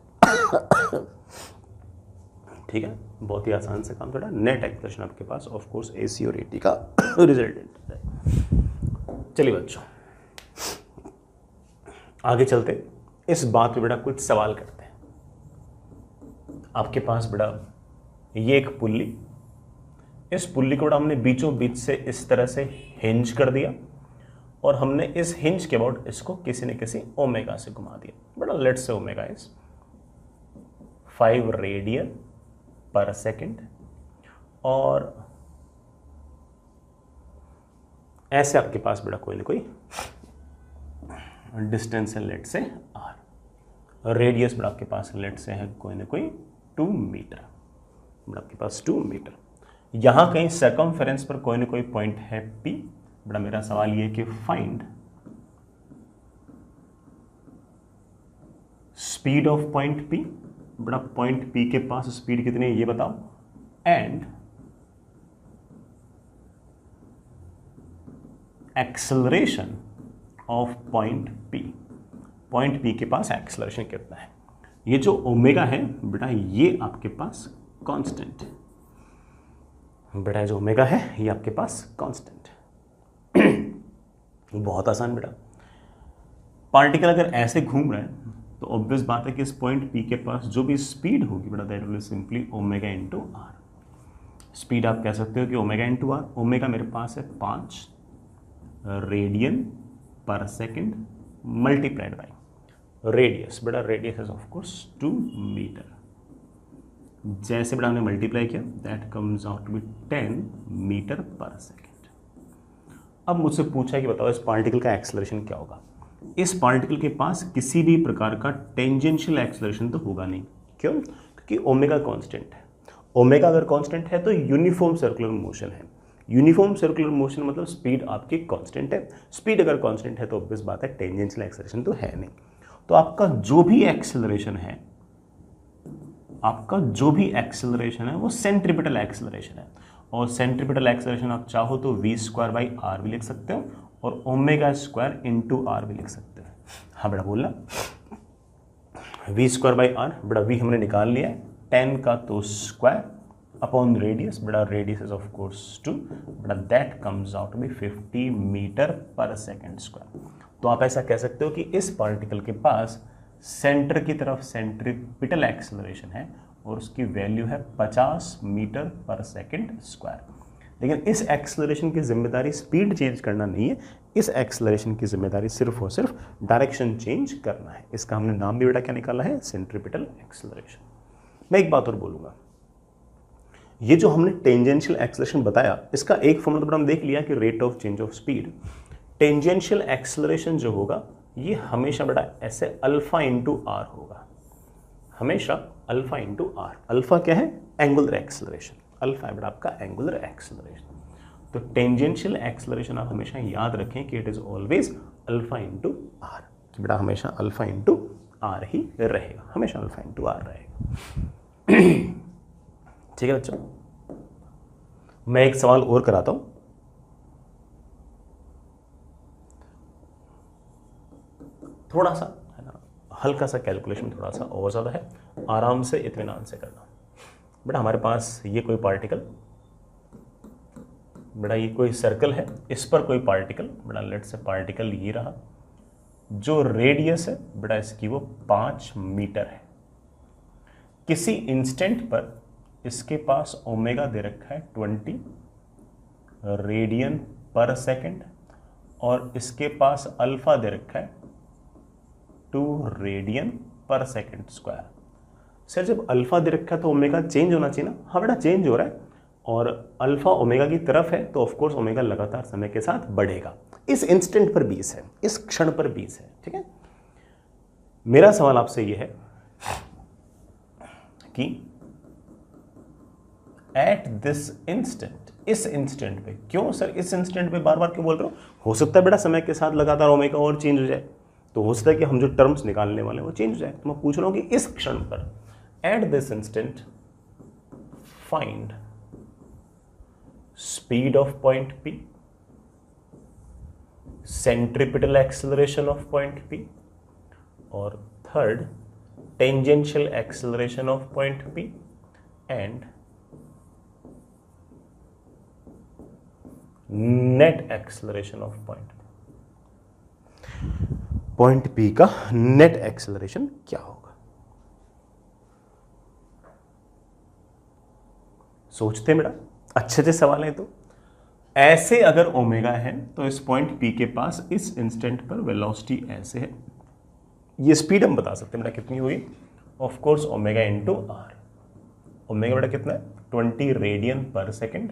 ठीक है, बहुत ही आसान से काम थोड़ा। नेट एक्सेलरेशन आपके पास ऑफ कोर्स AC और AT का रिजल्टेंट है। चलिए बच्चों आगे चलते, इस बात पे बेटा कुछ सवाल करते हैं। आपके पास बेटा ये एक पुल्ली, इस पुल्ली को बेटा हमने बीचों बीच से इस तरह से हिंज कर दिया, और हमने इस हिंज के अबाउट इसको किसी न किसी ओमेगा से घुमा दिया। बेटा let's say omega is 5 radian per second, और ऐसे आपके पास बेटा कोई ना कोई डिस्टेंस है, लेट से r, रेडियस बेटा आपके पास लेट से है कोई ना कोई 2 मीटर, बेटा आपके पास 2 मीटर। यहां कहीं सर्कमफेरेंस पर कोई ना कोई पॉइंट है P। बेटा मेरा सवाल ये है कि find speed of point P। बेटा पॉइंट P के पास स्पीड कितनी है ये बताओ, and acceleration of point P। Point P के पास एक्सेलरेशन कितना है। ये जो ओमेगा है बेटा ये आपके पास कांस्टेंट है, बेटा जो ओमेगा है ये आपके पास कांस्टेंट है। बहुत आसान बेटा, पार्टिकल अगर ऐसे घूम रहा है तो ऑब्वियस बात है कि इस पॉइंट P के पास जो भी स्पीड होगी बेटा that will simply omega into r। Speed आप कह सकते हो कि ओमेगा इंटू r। ओमेगा मेरे पास है 5 radian per second multiplied by radius. बेटा radius is of course 2 metre. जैसे बेटा हमने मल्टीप्लाई किया that comes out to be 10 metre पर सेकेंड। अब मुझसे पूछा कि बताओ इस पार्टिकल का एक्सेलरेशन क्या होगा। इस पार्टिकल के पास किसी भी प्रकार का टेंजेंशियल एक्सेलरेशन तो होगा नहीं। क्यों? क्योंकि ओमेगा कांस्टेंट है। ओमेगा अगर कांस्टेंट है तो यूनिफॉर्म सर्कुलर मोशन है। यूनिफॉर्म सर्कुलर मोशन मतलब स्पीड आपकी कांस्टेंट है। स्पीड अगर कांस्टेंट है तो ऑब्वियस बात है टेंजेंशियल एक्सेलरेशन तो है नहीं। तो आपका जो भी एक्सेलरेशन है, आपका जो भी एक्सेलरेशन है वो सेंट्रीपिटल एक्सेलरेशन है। और सेंट्रीपिटल एक्सेलरेशन आप चाहो तो v² बाई r भी लिख सकते हो और ओमेगा स्क्वायर इंटू r भी लिख सकते हो। हाँ बेटा बोलना, v² बाई r, बेटा v हमने निकाल लिया है, 10 का तो स्क्वायर अपॉन रेडियस, बेटा रेडियस इज ऑफ कोर्स 2, बेटा that comes out to be 50 metre पर सेकेंड स्क्वायर। तो आप ऐसा कह सकते हो कि इस पार्टिकल के पास सेंटर की तरफ सेंट्रीपिटल एक्सेलरेशन है और उसकी वैल्यू है 50 मीटर पर सेकेंड स्क्वायर। लेकिन इस एक्सेलरेशन की जिम्मेदारी स्पीड चेंज करना नहीं है, इस एक्सेलरेशन की जिम्मेदारी सिर्फ और सिर्फ डायरेक्शन चेंज करना है। इसका हमने नाम भी बेटा क्या निकाला है, सेंट्रीपिटल एक्सेलरेशन। मैं एक बात और बोलूँगा, ये जो हमने टेंजेंशियल एक्सेलरेशन बताया इसका एक फॉर्मूला तो हम देख लिया कि rate of change of speed. Tangential acceleration जो होगा ये हमेशा बेटा ऐसे अल्फा इंटू आर होगा, हमेशा अल्फा इंटू आर। अल्फा क्या है, एंगुलर एक्सेलरेशन, अल्फा है बेटा आपका एंगुलर एक्सेलरेशन। तो टेंजेंशियल एक्सेलरेशन आप हमेशा याद रखें कि it is always alpha into R, बेटा हमेशा अल्फा इंटू आर ही रहेगा, हमेशा अल्फा इंटू आर रहेगा। ठीक है बच्चों, मैं एक सवाल और कराता हूं। थोड़ा सा है ना, हल्का सा कैलकुलेशन थोड़ा सा और ज़्यादा है, आराम से इत्मीनान से करना। बेटा हमारे पास ये कोई पार्टिकल, बेटा ये कोई सर्कल है, इस पर कोई पार्टिकल, बेटा लेट से पार्टिकल ये रहा, जो रेडियस है बेटा इसकी वो 5 मीटर है। किसी इंस्टेंट पर इसके पास ओमेगा दे रखा है 20 रेडियन पर सेकेंड और इसके पास अल्फा दे रखा है 2 radian per second square. Sir जब अल्फा दे रखा है तो ओमेगा चेंज होना चाहिए ना? हाँ बेटा चेंज हो रहा है, और अल्फा ओमेगा की तरफ है तो ऑफकोर्स ओमेगा लगातार समय के साथ बढ़ेगा। इस इंस्टेंट पर 20 है, इस क्षण पर 20 है। ठीक है, मेरा सवाल आपसे यह है कि एट दिस इंस्टेंट, इस इंस्टेंट पे, क्यों सर इस इंस्टेंट पे बार बार क्यों बोल रहे हो? हो सकता है बेटा समय के साथ लगातार ओमेगा और चेंज हो जाए, तो हो सकता है कि हम जो टर्म्स निकालने वाले हैं वो चेंज हो जाए। तो मैं पूछ रहा हूं कि इस क्षण पर eight this instant find speed of point P, centripetal acceleration of point P, और third tangential acceleration of point P and net acceleration of point P का नेट एक्सेलरेशन क्या होगा? सोचते हैं बेटा, अच्छे से सवाल है। तो ऐसे अगर ओमेगा है तो इस पॉइंट P के पास इस इंस्टेंट पर वेलोसिटी ऐसे है, ये स्पीड हम बता सकते हैं बेटा कितनी हुई, of course omega into R. Omega बेटा कितना है 20 रेडियन पर सेकेंड,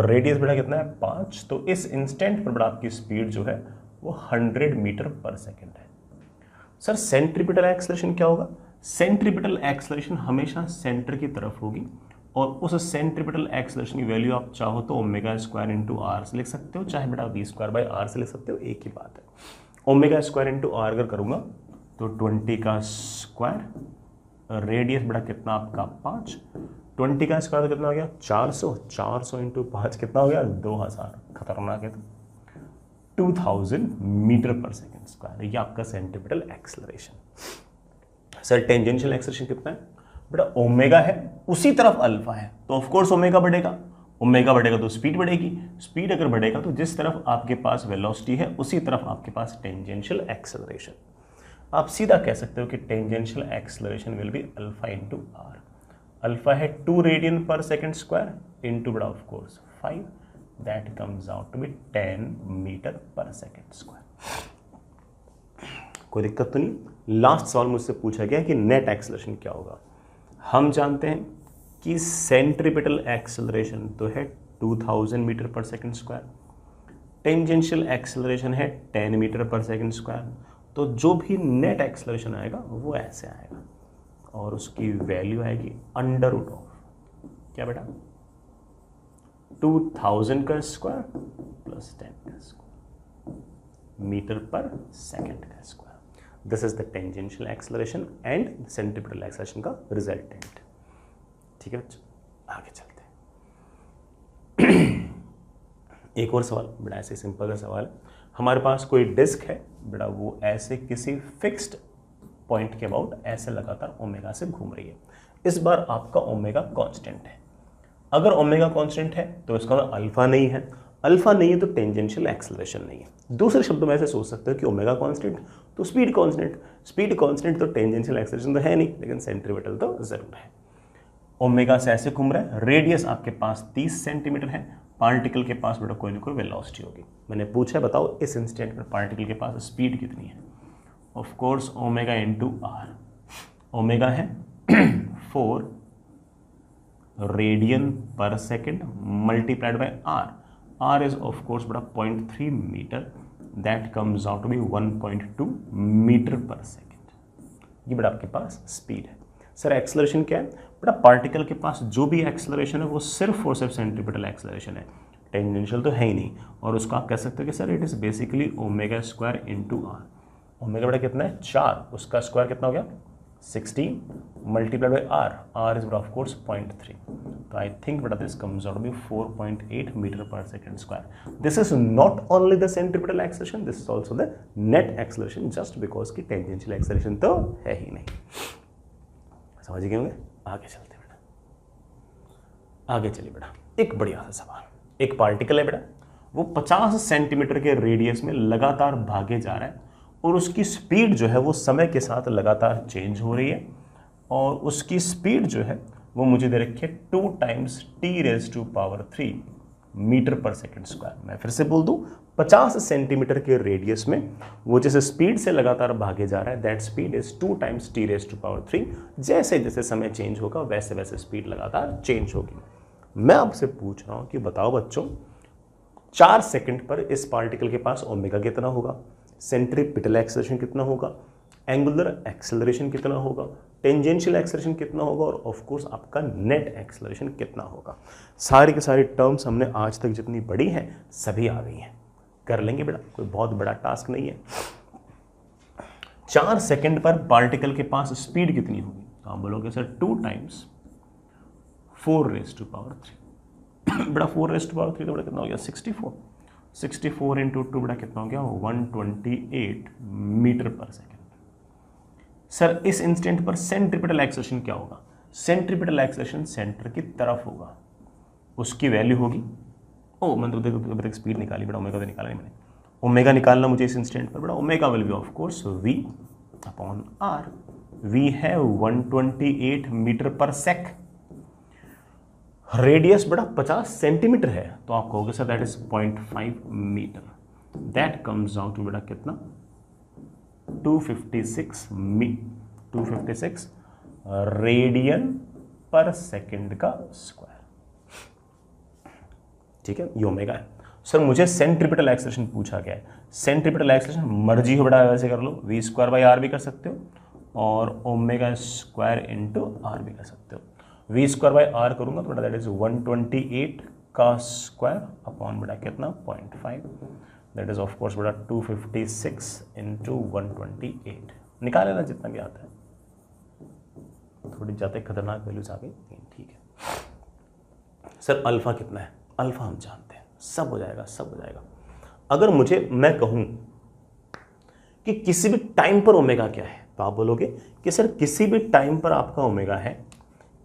रेडियस बेटा कितना है 5, तो इस इंस्टेंट पर बेटा आपकी स्पीड जो है वो 100 मीटर पर सेकेंड है। सर सेंट्रीपिटल एक्सेलरेशन क्या होगा? सेंट्रीपिटल एक्सेलरेशन हमेशा सेंटर की तरफ होगी, और उस सेंट्रीपिटल एक्सेलरेशन की वैल्यू आप चाहो तो ओमेगा स्क्वायर इंटू आर से लिख सकते हो, चाहे बेटा वी स्क्वायर बाई आर से लिख सकते हो, एक ही बात है। ओमेगा स्क्वायर इंटू आर अगर करूंगा तो 20 का स्क्वायर, रेडियस बेटा कितना आपका 5, 20 का स्क्वायर तो कितना हो गया 400, 400 इंटू 5 कितना हो गया 2000, खतरनाक है। तो 2000 मीटर पर सेकेंड स्क्वायर, ये आपका centripetal acceleration. Sir tangential acceleration कितना है बेटा? ओमेगा है, उसी तरफ अल्फा है, तो ऑफ कोर्स ओमेगा बढ़ेगा, ओमेगा बढ़ेगा तो स्पीड बढ़ेगी, स्पीड अगर बढ़ेगा तो जिस तरफ आपके पास वेलोसिटी है उसी तरफ आपके पास टेंजेंशियल एक्सेलरेशन। आप सीधा कह सकते हो कि tangential acceleration will be alpha into R. Alpha है 2 radian per second square into बेटा of course 5, that comes out to be 10 metre पर सेकेंड स्क्वायर। कोई दिक्कत तो नहीं? लास्ट सवाल मुझसे पूछा गया कि नेट एक्सेलरेशन क्या होगा। हम जानते हैं कि सेंट्रीपिटल एक्सेलरेशन तो है 2000 मीटर पर सेकेंड स्क्वायर, टेंजेंशियल एक्सेलरेशन है 10 मीटर पर सेकेंड स्क्वायर, तो जो भी नेट एक्सेलरेशन आएगा वो ऐसे आएगा, और उसकी वैल्यू आएगी अंडर रूट ऑफ क्या बेटा 2000 का स्क्वायर प्लस 10 का स्क्वायर मीटर पर सेकेंड का square. This is the tangential acceleration and centripetal acceleration का रिजल्टेंट। ठीक है बच्चों, आगे चलते हैं। एक और सवाल बेटा, ऐसे सिंपल सा सवाल है। हमारे पास कोई डिस्क है बेटा, वो ऐसे किसी फिक्स्ड पॉइंट के अबाउट ऐसे लगातार ओमेगा से घूम रही है। इस बार आपका ओमेगा कांस्टेंट है। अगर ओमेगा कांस्टेंट है तो इसका मतलब अल्फा नहीं है, अल्फा नहीं है तो टेंजेंशियल एक्सेलरेशन नहीं है। दूसरे शब्दों में ऐसे सोच सकते हो कि ओमेगा कांस्टेंट तो स्पीड कांस्टेंट, स्पीड कांस्टेंट तो टेंजेंशियल एक्सेलरेशन तो है नहीं, लेकिन सेंट्रीपिटल तो जरूर है। ओमेगा से ऐसे घूम रहा है, रेडियस आपके पास 30 सेंटीमीटर है, पार्टिकल के पास बेटा कोई ना कोई वेलोसिटी होगी। मैंने पूछा है बताओ इस इंस्टेंट में पार्टिकल के पास स्पीड कितनी है? Of course omega into R. Omega है 4 radian per second multiplied by R. R is of course बेटा 0.3 metre, that comes out to be 1.2 metre पर सेकेंड। ये बेटा आपके पास स्पीड है। सर एक्सेलरेशन क्या है बेटा? पार्टिकल के पास जो भी एक्सेलरेशन है वो सिर्फ और सिर्फ सेंट्रीपिटल एक्सेलरेशन है, टेंजेंशियल तो है ही नहीं। और उसको आप कह सकते हो कि sir it is basically omega square into R. Omega बड़ा कितना है 4, उसका स्क्वायर कितना हो गया 16 multiplied by R is of course 0.3, तो आई थिंक बटा this comes out be 4.8 meter पर second square. This is not only the centripetal acceleration, this is also the net acceleration, just because की tangential acceleration तो है ही नहीं। समझ गए होंगे? आगे चलते बेटा, आगे चलिए बेटा। एक बढ़िया सा सवाल, एक पार्टिकल है बेटा, वो 50 सेंटीमीटर के रेडियस में लगातार भागे जा रहा है और उसकी स्पीड जो है वो समय के साथ लगातार चेंज हो रही है, और उसकी स्पीड जो है वो मुझे दे रखी है 2 टाइम्स t⁻³ मीटर पर सेकेंड स्क्वायर। मैं फिर से बोल दूं, 50 सेंटीमीटर के रेडियस में वो जिस स्पीड से लगातार भागे जा रहा है, that speed is 2 times t⁻³। जैसे जैसे समय चेंज होगा वैसे वैसे स्पीड लगातार चेंज होगी। मैं आपसे पूछ रहा हूं कि बताओ बच्चों, 4 सेकंड पर इस पार्टिकल के पास ओमेगा कितना होगा, सेंट्रीपिटल एक्सेलरेशन कितना होगा, एंगुलर एक्सेलरेशन कितना होगा, टेंजेंशियल एक्सेलरेशन कितना होगा, और ऑफ कोर्स आपका नेट एक्सेलरेशन कितना होगा। सारी की सारी टर्म्स हमने आज तक जितनी पढ़ी हैं सभी आ गई हैं। कर लेंगे बेटा, कोई बहुत बड़ा टास्क नहीं है। 4 सेकंड पर पार्टिकल के पास स्पीड कितनी होगी, तो आप बोलोगे सर 2 टाइम्स 4⁻³ बड़ा 4⁻³ तो बड़ा कितना हो गया 64 इंटू 2 बड़ा कितना हो गया 128 मीटर पर सेकेंड। सर इस इंस्टेंट पर सेंट्रीपिटल एक्सेलरेशन क्या होगा, सेंट्रीपिटल एक्सेलरेशन सेंटर की तरफ होगा, उसकी वैल्यू होगी, ओ मैंने तो देखो स्पीड निकाली बेटा, ओमेगा तो निकाला नहीं मैंने, ओमेगा निकालना मुझे इस इंस्टेंट पर बेटा, omega will be of course v upon r। v है 128 मीटर पर सेक, रेडियस बड़ा 50 सेंटीमीटर है, तो आप कहोगे sir that is 0.5 metre, that comes out to बेटा कितना 256 रेडियन पर सेकंड का स्क्वायर। ठीक है, ये ओमेगा है। सर मुझे सेंट्रीपिटल एक्सेलरेशन पूछा गया है, सेंट्रीपिटल एक्सेलरेशन मर्जी हो बेटा वैसे कर लो, v² भी कर सकते हो और ओमेगा² इंटू आर भी कर सकते हो। v² करूंगा तो बेटा दैट इज 128 का स्क्वायर अपॉन बेटा कितना 0.5, दैट इज ऑफ कोर्स बेटा 256 इंटू 128। निकाल लेना जितना भी आता है, थोड़ी ज़्यादा खतरनाक वैल्यूज आ गई, ठीक है। सर अल्फा कितना है, अल्फा हम जानते हैं, सब हो जाएगा सब हो जाएगा। अगर मैं कहूं कि किसी भी टाइम पर ओमेगा क्या है, तो आप बोलोगे कि सर किसी भी टाइम पर आपका ओमेगा है,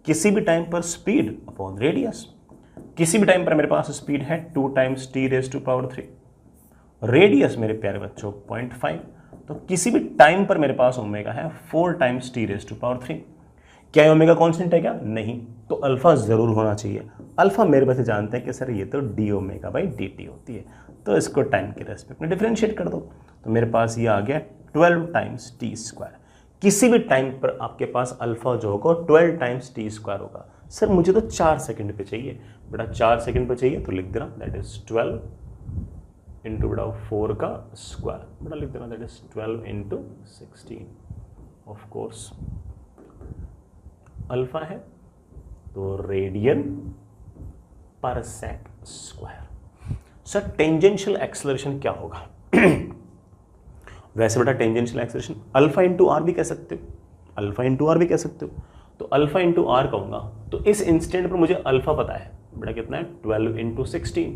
किसी भी टाइम पर स्पीड अपॉन रेडियस। किसी भी टाइम पर मेरे पास स्पीड है 2 टाइम्स t⁻³, रेडियस मेरे प्यारे बच्चों 0.5, तो किसी भी टाइम पर मेरे पास ओमेगा है 4 टाइम्स t⁻³। क्या ओमेगा कांस्टेंट है क्या, नहीं, तो अल्फा जरूर होना चाहिए। अल्फा मेरे वैसे जानते हैं कि सर ये तो d⁻/dt होती है, तो इसको टाइम के रेस्पेक्ट में डिफरेंशिएट कर दो, तो मेरे पास ये आ गया 12 टाइम्स t²। किसी भी टाइम पर आपके पास अल्फा जो होगा 12 टाइम्स t² होगा। सर मुझे तो 4 सेकंड पे चाहिए बेटा, 4 सेकंड पे चाहिए तो लिख देना दैट इज 12 इंटू बेटा 4 का स्क्वायर, बेटा लिख देना that is 12 into 16। Of course alpha है तो रेडियन पर sec square. Sir tangential acceleration क्या होगा वैसे बेटा tangential acceleration alpha into R भी कह सकते हो, अल्फा इंटू आर भी कह सकते हो, तो अल्फा इंटू आर कहूंगा तो इस इंस्टेंट पर मुझे अल्फा पता है बेटा कितना है 12 इंटू 16,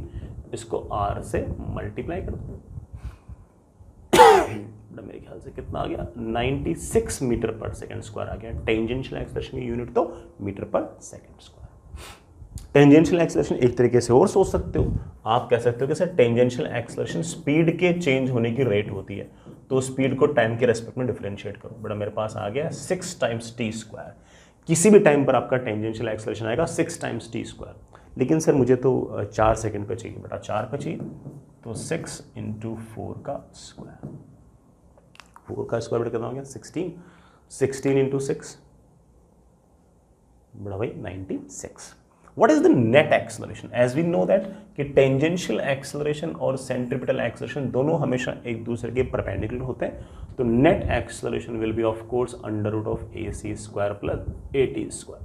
इसको आर से मल्टीप्लाई कर दो बेटा मेरे ख्याल से कितना आ गया 96 मीटर पर सेकेंड स्क्वायर आ गया। टेंजेंशियल एक्सेलरेशन की यूनिट तो मीटर पर सेकेंड स्क्वायर। टेंजेंशियल एक्सेलरेशन एक तरीके से और सोच सकते हो, आप कह सकते हो कि सर टेंजेंशियल एक्सेलरेशन स्पीड के चेंज होने की रेट होती है, तो स्पीड को टाइम के रेस्पेक्ट में डिफरेंशिएट करो, बेटा मेरे पास आ गया 6 टाइम्स t²। किसी भी टाइम पर आपका टेंजेंशियल एक्सेलरेशन आएगा 6 टाइम्स t², लेकिन सर मुझे तो 4 सेकंड पे चाहिए बेटा, 4 पे चाहिए तो 6 इंटू 4 का स्क्वायर, 4 का स्क्वायर बेटा कितना हो गया 16 इंटू 6 बड़ा भाई 96। What is the net acceleration? As we know that कि टेंजेंशियल एक्सेलरेशन और सेंट्रीपिटल एक्सेलरेशन दोनों हमेशा एक दूसरे के परपेंडिकुलर होते हैं, तो net acceleration will be of course √of ac² plus at²।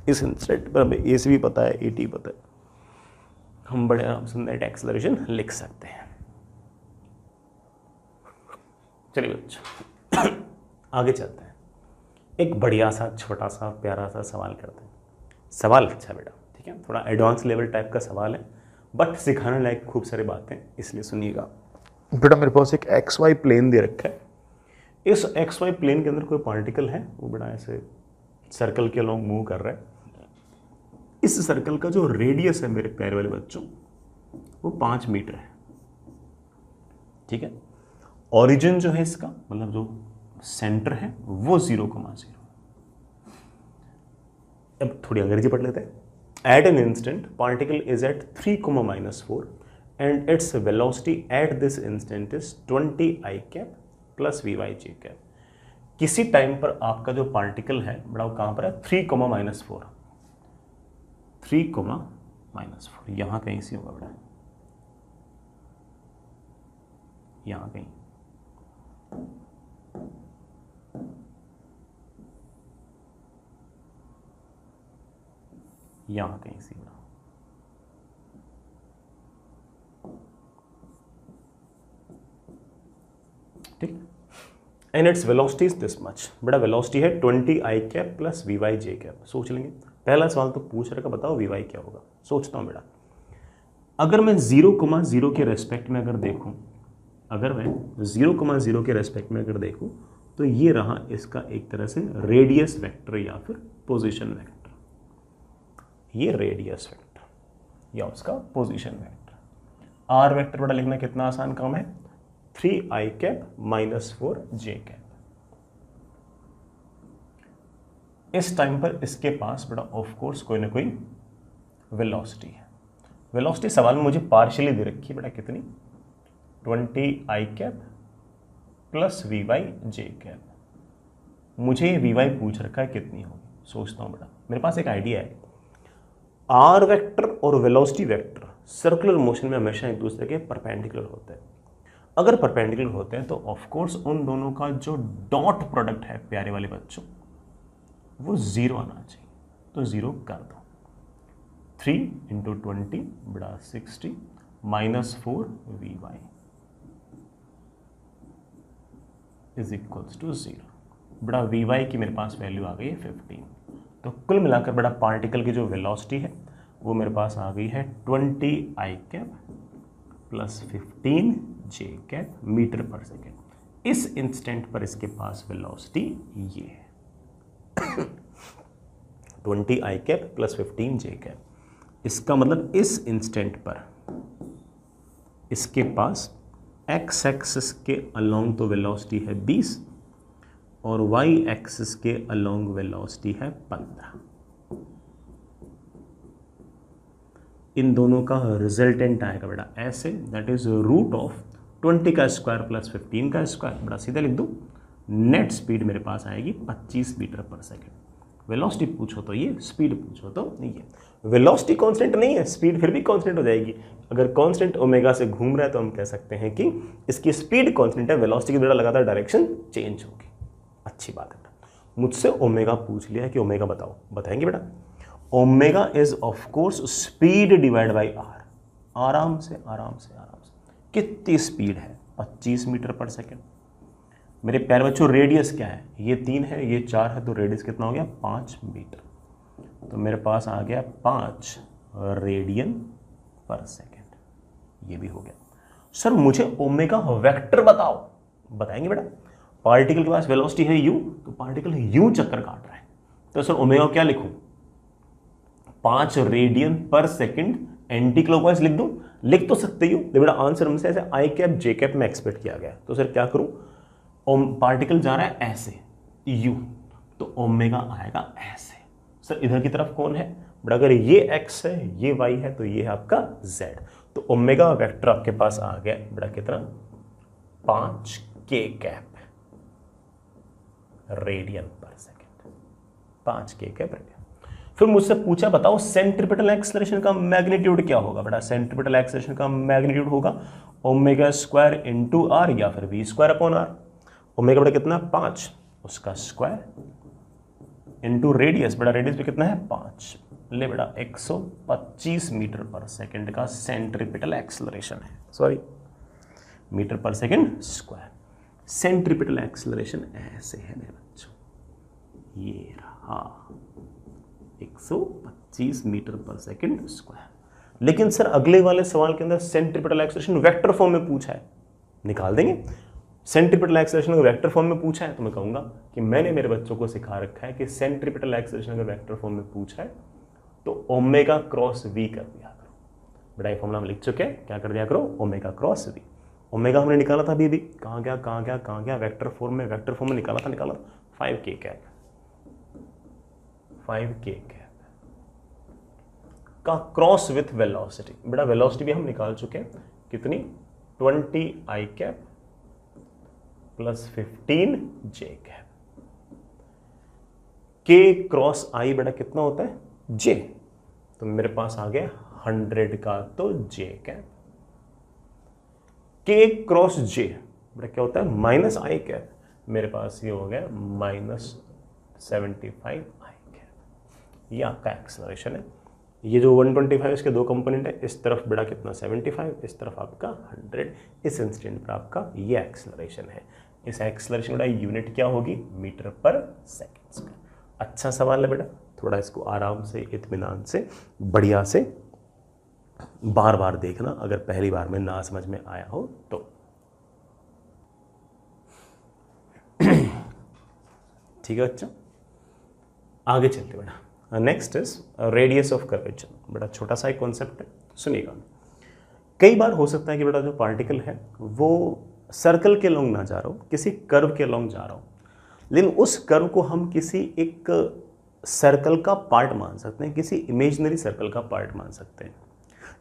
इस इंस्टेंट पर हमें ac भी पता है at पता है, हम बड़े आराम से नेट एक्सेलरेशन लिख सकते हैं। चलिए बच्चों आगे चलते हैं, एक बढ़िया सा छोटा सा प्यारा सा सवाल करते हैं। सवाल अच्छा बेटा, ठीक है, थोड़ा एडवांस लेवल टाइप का सवाल है, बट सिखाने लायक खूब सारी बातें, इसलिए सुनिएगा। बेटा मेरे पास एक एक्स वाई प्लेन दे रखा है, इस एक्स वाई प्लेन के अंदर कोई पार्टिकल है, वो बड़ा ऐसे सर्कल के अलोंग मूव कर रहा है। इस सर्कल का जो रेडियस है मेरे प्यारे वाले बच्चों वो 5 मीटर है, ठीक है। ओरिजिन जो है इसका, मतलब जो सेंटर है वो 0,0। अब थोड़ी अंग्रेजी पढ़ लेते हैं। At an instant particle is at 3,-4 and its velocity at this instant is 20 i cap plus vy j cap. किसी टाइम पर आपका जो पार्टिकल है बड़ा वो कहां पर है, 3,-4, 3,-4 यहां कहीं से होगा बड़ा, यहां कहीं, यहां कहीं से बड़ा, ठीक। And its velocity is this much, बड़ा वेलोसिटी है 20 i cap plus vy j cap. सोच लेंगे, पहला सवाल तो पूछ रखा, बताओ vy क्या होगा। सोचता हूं बेटा, अगर मैं 0,0 के रेस्पेक्ट में अगर देखूं, अगर मैं 0,0 के रेस्पेक्ट में अगर देखूं तो ये रहा इसका एक तरह से रेडियस वेक्टर या फिर पोजीशन वेक्टर, ये रेडियस वेक्टर या उसका पोजीशन वेक्टर। आर वेक्टर बड़ा लिखना कितना आसान काम है, 3i कैप -4 j कैप। इस टाइम पर इसके पास बड़ा ऑफ कोर्स कोई ना कोई वेलोसिटी है। वेलोसिटी सवाल में मुझे पार्शियली दे रखी है बेटा, कितनी, 20 i cap plus vy j cap. मुझे ये vy पूछ रखा है कितनी होगी। सोचता हूं बेटा, मेरे पास एक आइडिया है, आर वेक्टर और वेलोसिटी वेक्टर सर्कुलर मोशन में हमेशा एक दूसरे के परपेंडिकुलर होते हैं। अगर परपेंडिकुलर होते हैं तो ऑफ कोर्स उन दोनों का जो डॉट प्रोडक्ट है प्यारे वाले बच्चों वो 0 आना चाहिए, तो 0 कर दो। 3 × 20 बड़ा 60 -4 vy इज इक्वल्स टू 0। बड़ा vy की मेरे पास वैल्यू आ गई है 15। तो कुल मिलाकर बड़ा पार्टिकल की जो वेलोसिटी है वो मेरे पास आ गई है 20 i cap plus 15 j cap metre पर सेकेंड। इस इंस्टेंट पर इसके पास वेलोसिटी ये है 20 i cap plus 15 j cap. इसका मतलब इस इंस्टेंट पर इसके पास x एक्सिस के अलोंग तो वेलोसिटी है 20 और y एक्सिस के अलोंग वेलोसिटी है 15। इन दोनों का रिजल्टेंट आएगा बेटा ऐसे, दैट इज रूट ऑफ 20 का स्क्वायर प्लस 15 का स्क्वायर। बड़ा सीधा लिख दूं, नेट स्पीड मेरे पास आएगी 25 मीटर पर सेकेंड। वेलोसिटी पूछो तो ये, स्पीड पूछो तो ये। वेलोसिटी कांस्टेंट नहीं है, स्पीड फिर भी कांस्टेंट हो जाएगी। अगर कांस्टेंट ओमेगा से घूम रहा है तो हम कह सकते हैं कि इसकी स्पीड कांस्टेंट है, वेलोसिटी की बेटा लगातार डायरेक्शन चेंज होगी। अच्छी बात है। मुझसे ओमेगा पूछ लिया है कि ओमेगा बताओ, बताएंगे बेटा। Omega is of course speed divide by R. आराम से आराम से आराम से कितनी स्पीड है, 25 मीटर पर सेकेंड। मेरे प्यारे बच्चों रेडियस क्या है, ये 3 है ये 4 है, तो रेडियस कितना हो गया 5 मीटर। तो मेरे पास आ गया 5 रेडियन पर सेकेंड। ये भी हो गया। सर मुझे ओमेगा वेक्टर बताओ, बताएंगे बेटा। पार्टिकल के पास वेलोसिटी है u, तो पार्टिकल u चक्कर काट रहा है, तो सर ओमेगा क्या लिखूं, 5 radian per second anti clockwise लिख दूं। लिख तो सकते ही हो, लेकिन बेटा आंसर हमसे ऐसे आई कैप जे कैप में एक्सपेक्ट किया गया, तो सर क्या करूं, पार्टिकल जा रहा है ऐसे u, तो ओमेगा आएगा ऐसे। सर इधर की तरफ कौन है बड़ा, अगर ये x है ये y है तो ये है आपका z, तो ओमेगा वेक्टर आपके पास आ गया बड़ा कितना 5 k cap radian per second, 5 k cap radian. फिर मुझसे पूछा बताओ सेंट्रीपिटल एक्सेलरेशन का मैग्नीट्यूड क्या होगा बेटा। सेंट्रीपिटल एक्सेलरेशन का मैग्नीट्यूड होगा ओमेगा स्क्वायर इंटू आर या फिर V square upon R. Omega बेटा कितना 5, उसका स्क्वायर इंटू रेडियस, बेटा रेडियस भी कितना है 5, ले बेटा 125 मीटर पर सेकेंड का सेंट्रीपिटल एक्सेलरेशन है, सॉरी मीटर पर सेकेंड स्क्वायर। सेंट्रीपिटल एक्सेलरेशन ऐसे है मेरे बच्चों, ये रहा 125 मीटर पर सेकंड स्क्वायर। लेकिन सर अगले वाले सवाल के अंदर सेंट्रीपिटल एक्सेलरेशन वेक्टर फॉर्म में पूछा है, निकाल देंगे। सेंट्रीपिटल एक्सेलरेशन अगर वेक्टर फॉर्म में पूछा है तो मैं कहूंगा कि मैंने मेरे बच्चों को सिखा रखा है कि सेंट्रीपिटल एक्सेलरेशन अगर वेक्टर फॉर्म में पूछा है तो ओमेगा क्रॉस वी कर दिया करो। बड़ा फॉर्मूला हम लिख चुके हैं, क्या कर दिया करो, ओमेगा क्रॉस वी। ओमेगा हमने निकाला था अभी कहाँ गया वेक्टर फॉर्म में निकाला था 5k कैप, 5k कैप का क्रॉस विथ वेलोसिटी। बड़ा वेलोसिटी भी हम निकाल चुके हैं, कितनी, 20i cap plus 15j cap. k cross i बड़ा कितना होता है, j, तो मेरे पास आ गया 100 का तो j cap. k cross j बड़ा क्या होता है, माइनस i कैप, मेरे पास ये हो गया -75i कैप। ये आपका एक्सेलरेशन है। ये जो 125 इसके दो कंपोनेंट है, इस तरफ बड़ा कितना 75, इस तरफ आपका 100। इस इंस्टेंट पर आपका ये एक्सेलरेशन है। इस एक्सेलरेशन का यूनिट क्या होगी, मीटर पर सेकेंड। अच्छा सवाल है बेटा, थोड़ा इसको आराम से, इत्मीनान से, बढ़िया से बार बार देखना, अगर पहली बार में ना समझ में आया हो तो। ठीक है बच्चा, आगे चलते बेटा। Next is radius of curvature. बड़ा छोटा सा एक कॉन्सेप्ट है, सुनिएगा। कई बार हो सकता है कि बेटा जो पार्टिकल है वो सर्कल के लॉन्ग ना जा रहा हो, किसी कर्व के लॉन्ग जा रहा हो, लेकिन उस कर्व को हम किसी एक सर्कल का पार्ट मान सकते हैं, किसी इमेजिनरी सर्कल का पार्ट मान सकते हैं।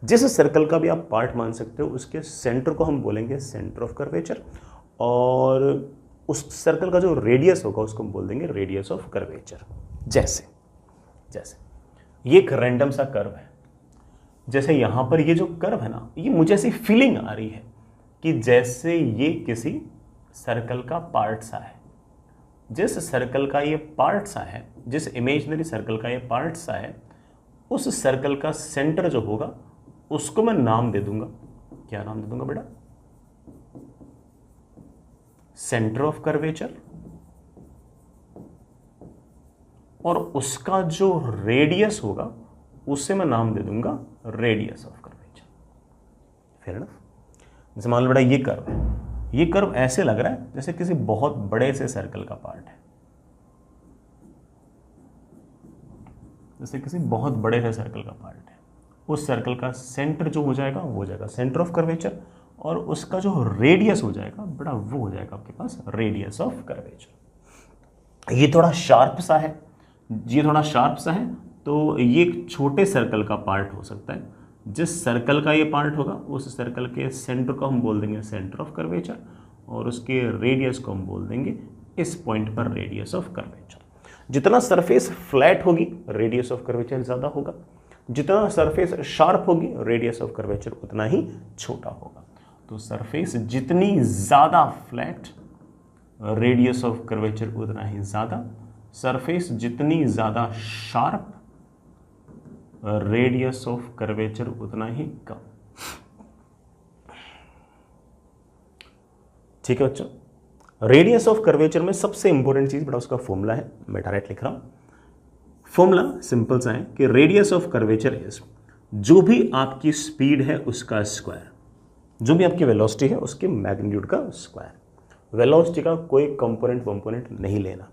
जिस सर्कल का भी आप पार्ट मान सकते हो उसके सेंटर को हम बोलेंगे सेंटर ऑफ कर्वेचर, और उस सर्कल का जो रेडियस होगा उसको हम बोल देंगे रेडियस ऑफ कर्वेचर। जैसे ये एक रैंडम सा कर्व है, जैसे यहां पर ये जो कर्व है ना, ये मुझे ऐसी फीलिंग आ रही है कि जैसे ये किसी सर्कल का पार्ट सा है। जिस सर्कल का ये पार्ट सा है, जिस इमेजिनरी सर्कल का ये पार्ट सा है, उस सर्कल का सेंटर जो होगा उसको मैं नाम दे दूंगा, क्या नाम दे दूंगा बेटा, सेंटर ऑफ कर्वेचर। और उसका जो रेडियस होगा उससे मैं नाम दे दूंगा radius of curvature. Fair enough. जैसे मान लो बेटा ये कर्व है, ये कर्व ऐसे लग रहा है जैसे किसी बहुत बड़े से सर्कल का पार्ट है, जैसे किसी बहुत बड़े से सर्कल का पार्ट है। उस सर्कल का सेंटर जो हो जाएगा वो हो जाएगा सेंटर ऑफ कर्वेचर, और उसका जो रेडियस हो जाएगा बड़ा वो हो जाएगा आपके पास रेडियस ऑफ कर्वेचर। ये थोड़ा शार्प सा है, ये थोड़ा शार्प सा है, तो ये एक छोटे सर्कल का पार्ट हो सकता है। जिस सर्कल का ये पार्ट होगा उस सर्कल के सेंटर को हम बोल देंगे सेंटर ऑफ कर्वेचर, और उसके रेडियस को हम बोल देंगे इस पॉइंट पर रेडियस ऑफ कर्वेचर। जितना सरफेस फ्लैट होगी रेडियस ऑफ कर्वेचर ज़्यादा होगा, जितना सरफेस शार्प होगी रेडियस ऑफ कर्वेचर उतना ही छोटा होगा। तो सरफेस जितनी ज़्यादा फ्लैट रेडियस ऑफ कर्वेचर उतना ही ज़्यादा, सरफेस जितनी ज़्यादा शार्प रेडियस ऑफ कर्वेचर उतना ही कम। ठीक है बच्चों, रेडियस ऑफ कर्वेचर में सबसे इंपॉर्टेंट चीज बड़ा उसका फॉर्मूला है, मैं डायरेक्ट लिख रहा हूं। फॉर्मूला सिंपल सा है कि रेडियस ऑफ कर्वेचर इज, जो भी आपकी स्पीड है उसका स्क्वायर, जो भी आपकी वेलोसिटी है उसके मैग्नीट्यूड का स्क्वायर। वेलोसिटी का कोई कंपोनेंट नहीं लेना,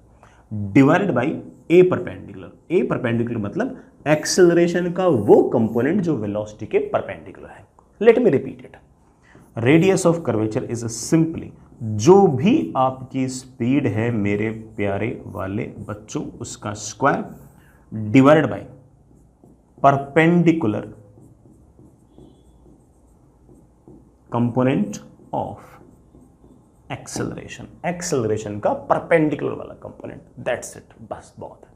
divided by A perpendicular. A perpendicular मतलब एक्सेलरेशन का वो कंपोनेंट जो वेलोसिटी के परपेंडिकुलर है। Let me repeat it, radius of curvature is simply, जो भी आपकी स्पीड है मेरे प्यारे वाले बच्चों उसका square divided by perpendicular component of acceleration. Acceleration का परपेंडिकुलर वाला कंपोनेंट, दैट्स इट, बस बहुत है।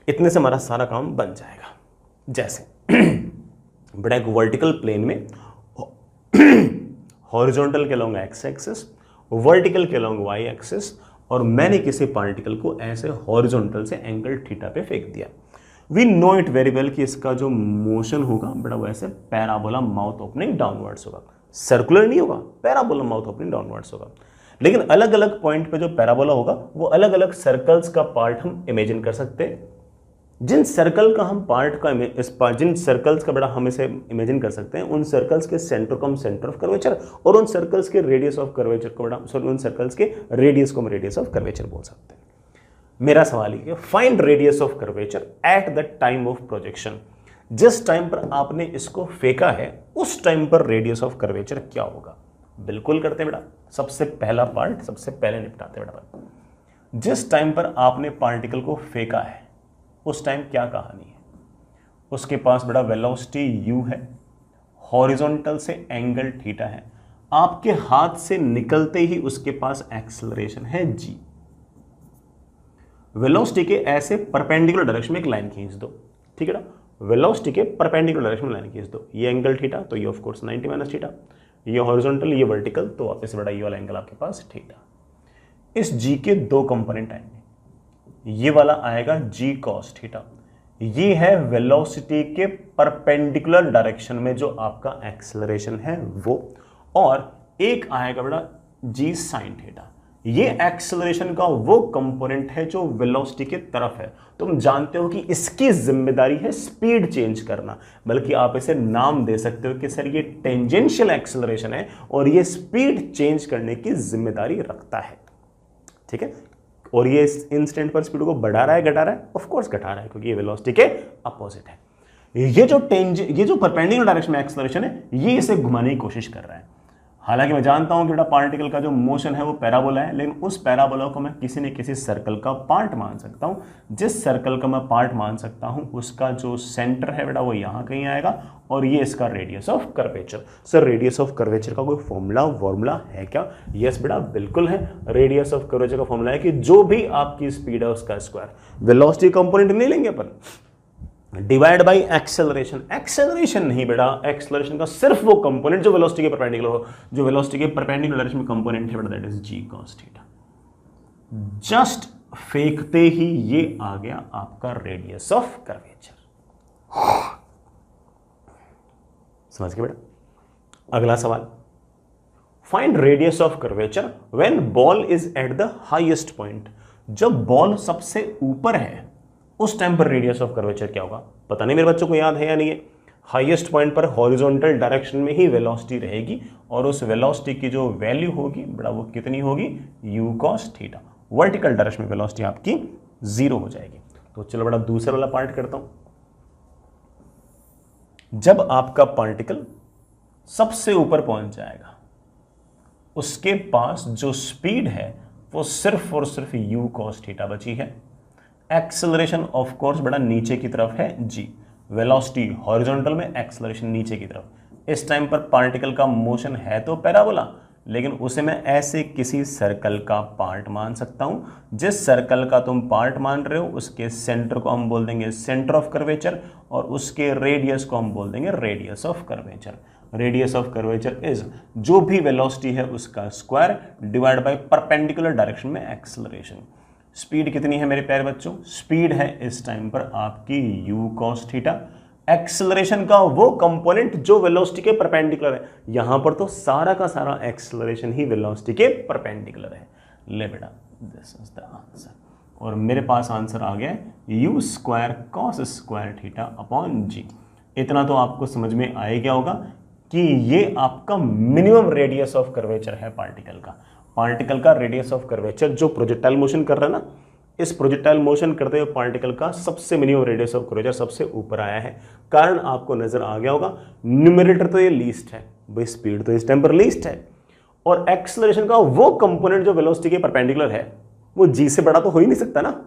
इतने से हमारा सारा काम बन जाएगा। जैसे बड़ा एक वर्टिकल प्लेन में हॉरिजॉन्टल के लॉन्ग एक्स एक्सिस, वर्टिकल के लॉन्ग वाई एक्सिस, और मैंने किसी पार्टिकल को ऐसे हॉरिजॉन्टल से एंगल थीटा पे फेंक दिया। We know it very well कि इसका जो मोशन होगा बड़ा वो ऐसे पैराबोला माउथ ओपनिंग डाउनवर्ड्स होगा, सर्कुलर नहीं होगा, पैराबोला माउथ ओपनिंग डाउनवर्ड्स होगा। लेकिन अलग अलग पॉइंट पे जो पैराबोला होगा वो अलग अलग सर्कल्स का पार्ट हम इमेजिन कर सकते हैं। जिन सर्कल का हम पार्ट का जिन सर्कल्स का बड़ा हम इसे इमेजिन कर सकते हैं, उन सर्कल्स के सेंटर को हम सेंटर ऑफ कर्वेचर, और उन सर्कल्स के रेडियस ऑफ कर्वेचर को बड़ा उन सर्कल्स के रेडियस को हम रेडियस ऑफ कर्वेचर बोल सकते हैं। मेरा सवाल ये है, find radius of curvature at the time of projection. जिस टाइम पर आपने इसको फेंका है उस टाइम पर रेडियस ऑफ कर्वेचर क्या होगा। बिल्कुल करते हैं बेटा, सबसे पहला पार्ट सबसे पहले निपटाते हैं बेटा। जिस टाइम पर आपने पार्टिकल को फेंका है उस टाइम क्या कहानी है। उसके पास बड़ा वेलोसिटी u है, हॉरिजॉन्टल से एंगल थीटा है, आपके हाथ से निकलते ही उसके पास एक्सेलरेशन है g। वेलोसिटी के ऐसे परपेंडिकुलर डायरेक्शन में एक लाइन खींच दो, ठीक है ना। वेलोसिटी के परपेंडिकुलर डायरेक्शन में लाइन खींच दो, ये एंगल थीटा तो ये ऑफ कोर्स 90 माइनस थीटा, ये हॉरिजॉन्टल ये वर्टिकल तो वापस से बड़ा ये वाला एंगल आपके पास थीटा। इस g के दो कंपोनेंट आएंगे, ये वाला आएगा g cos थीटा, ये है वेलोसिटी के परपेंडिकुलर डायरेक्शन में जो आपका एक्सेलरेशन है वो, और एक आएगा बड़ा g sin थीटा, ये एक्सेलरेशन का वो कंपोनेंट है जो वेलोसिटी के तरफ है। तुम जानते हो कि इसकी जिम्मेदारी है स्पीड चेंज करना, बल्कि आप इसे नाम दे सकते हो कि सर ये टेंजेंशियल एक्सेलरेशन है और ये स्पीड चेंज करने की जिम्मेदारी रखता है, ठीक है। और ये इस इंस्टेंट पर स्पीड को बढ़ा रहा है घटा रहा है, ऑफ कोर्स घटा रहा है क्योंकि ये वेलोसिटी के अपोजिट है। ये जो परपेंडिकुलर डायरेक्शन में एक्सेलरेशन है ये इसे घुमाने की कोशिश कर रहा है। हालांकि मैं जानता हूं कि बेटा पार्टिकल का जो मोशन है वो पैराबोला है, लेकिन उस पैराबोला को मैं किसी न किसी सर्कल का पार्ट मान सकता हूं। जिस सर्कल का मैं पार्ट मान सकता हूं उसका जो सेंटर है बेटा वो यहां कहीं आएगा, और ये इसका radius of curvature. Sir radius of curvature का कोई फॉर्मूला है क्या? यस बेटा बिल्कुल है। रेडियस ऑफ कर्वेचर का फॉर्मूला है कि जो भी आपकी स्पीड है उसका स्क्वायर, वेलोसिटी कंपोनेंट नहीं लेंगे अपन, डिवाइड बाई एक्सेलरेशन। एक्सेलरेशन नहीं बेटा, एक्सेलरेशन का सिर्फ वो कंपोनेंट जो वेलोसिटी के परपेंडिकुलर हो, जो वेलोसिटी के परपेंडिकुलर डायरेक्शन में कंपोनेंट है बेटा, that is g cos theta. Just फेंकते ही ये आ गया आपका रेडियस ऑफ कर्वेचर। समझ गए बेटा। अगला सवाल, find radius of curvature when ball is at the highest point. जब बॉल सबसे ऊपर है उस टाइम पर रेडियस ऑफ कर्वेचर क्या होगा? पता नहीं मेरे बच्चों को याद है या नहीं है। हाईएस्ट पॉइंट पर हॉरिजॉन्टल डायरेक्शन में ही वेलोसिटी रहेगी, और उस वेलोसिटी की जो वैल्यू होगी बड़ा वो कितनी होगी? u cos theta. Vertical direction में वेलोसिटी आपकी 0 हो जाएगी। तो चलो बड़ा दूसरा वाला पार्ट करता हूं। जब आपका पार्टिकल सबसे ऊपर पहुंच जाएगा उसके पास जो स्पीड है वो सिर्फ और सिर्फ u cos थीटा बची है। एक्सेलरेशन ऑफ कोर्स बड़ा नीचे की तरफ है g, वेलोसिटी हॉरिजॉन्टल में, एक्सेलरेशन नीचे की तरफ। इस टाइम पर पार्टिकल का मोशन है तो पैराबोला, लेकिन उसे मैं ऐसे किसी सर्कल का पार्ट मान सकता हूं। जिस सर्कल का तुम पार्ट मान रहे हो उसके सेंटर को हम बोल देंगे सेंटर ऑफ कर्वेचर, और उसके रेडियस को हम बोल देंगे radius of curvature. Radius of curvature is जो भी वेलोसिटी है उसका square divide by perpendicular direction में एक्सेलरेशन। स्पीड कितनी है मेरे प्यारे बच्चों? स्पीड है इस टाइम पर आपकी u cos थीटा। एक्सेलरेशन का वो कंपोनेंट जो वेलोसिटी के परपेंडिकुलर है, यहां पर तो सारा का सारा एक्सेलरेशन ही वेलोसिटी के परपेंडिकुलर है। ले बेटा दिस इज द आंसर, और मेरे पास आंसर आ गया u square cos square theta upon g। इतना तो आपको समझ में आ गया होगा कि ये आपका मिनिमम रेडियस ऑफ कर्वेचर है पार्टिकल का। पार्टिकल का रेडियस ऑफ कर्वेचर जो प्रोजेक्टाइल मोशन कर रहा है ना, इस प्रोजेक्टाइल मोशन करते हुए पार्टिकल का सबसे मिनिमम रेडियस ऑफ कर्वेचर सबसे ऊपर आया है। कारण आपको नजर आ गया होगा, न्यूमरेटर तो ये लीस्ट है भाई, स्पीड तो इस टाइम पर लीस्ट है, और एक्सेलरेशन का वो कंपोनेंट जो वेलोसिटी के परपेंडिकुलर है वो g से बड़ा तो हो ही नहीं सकता ना।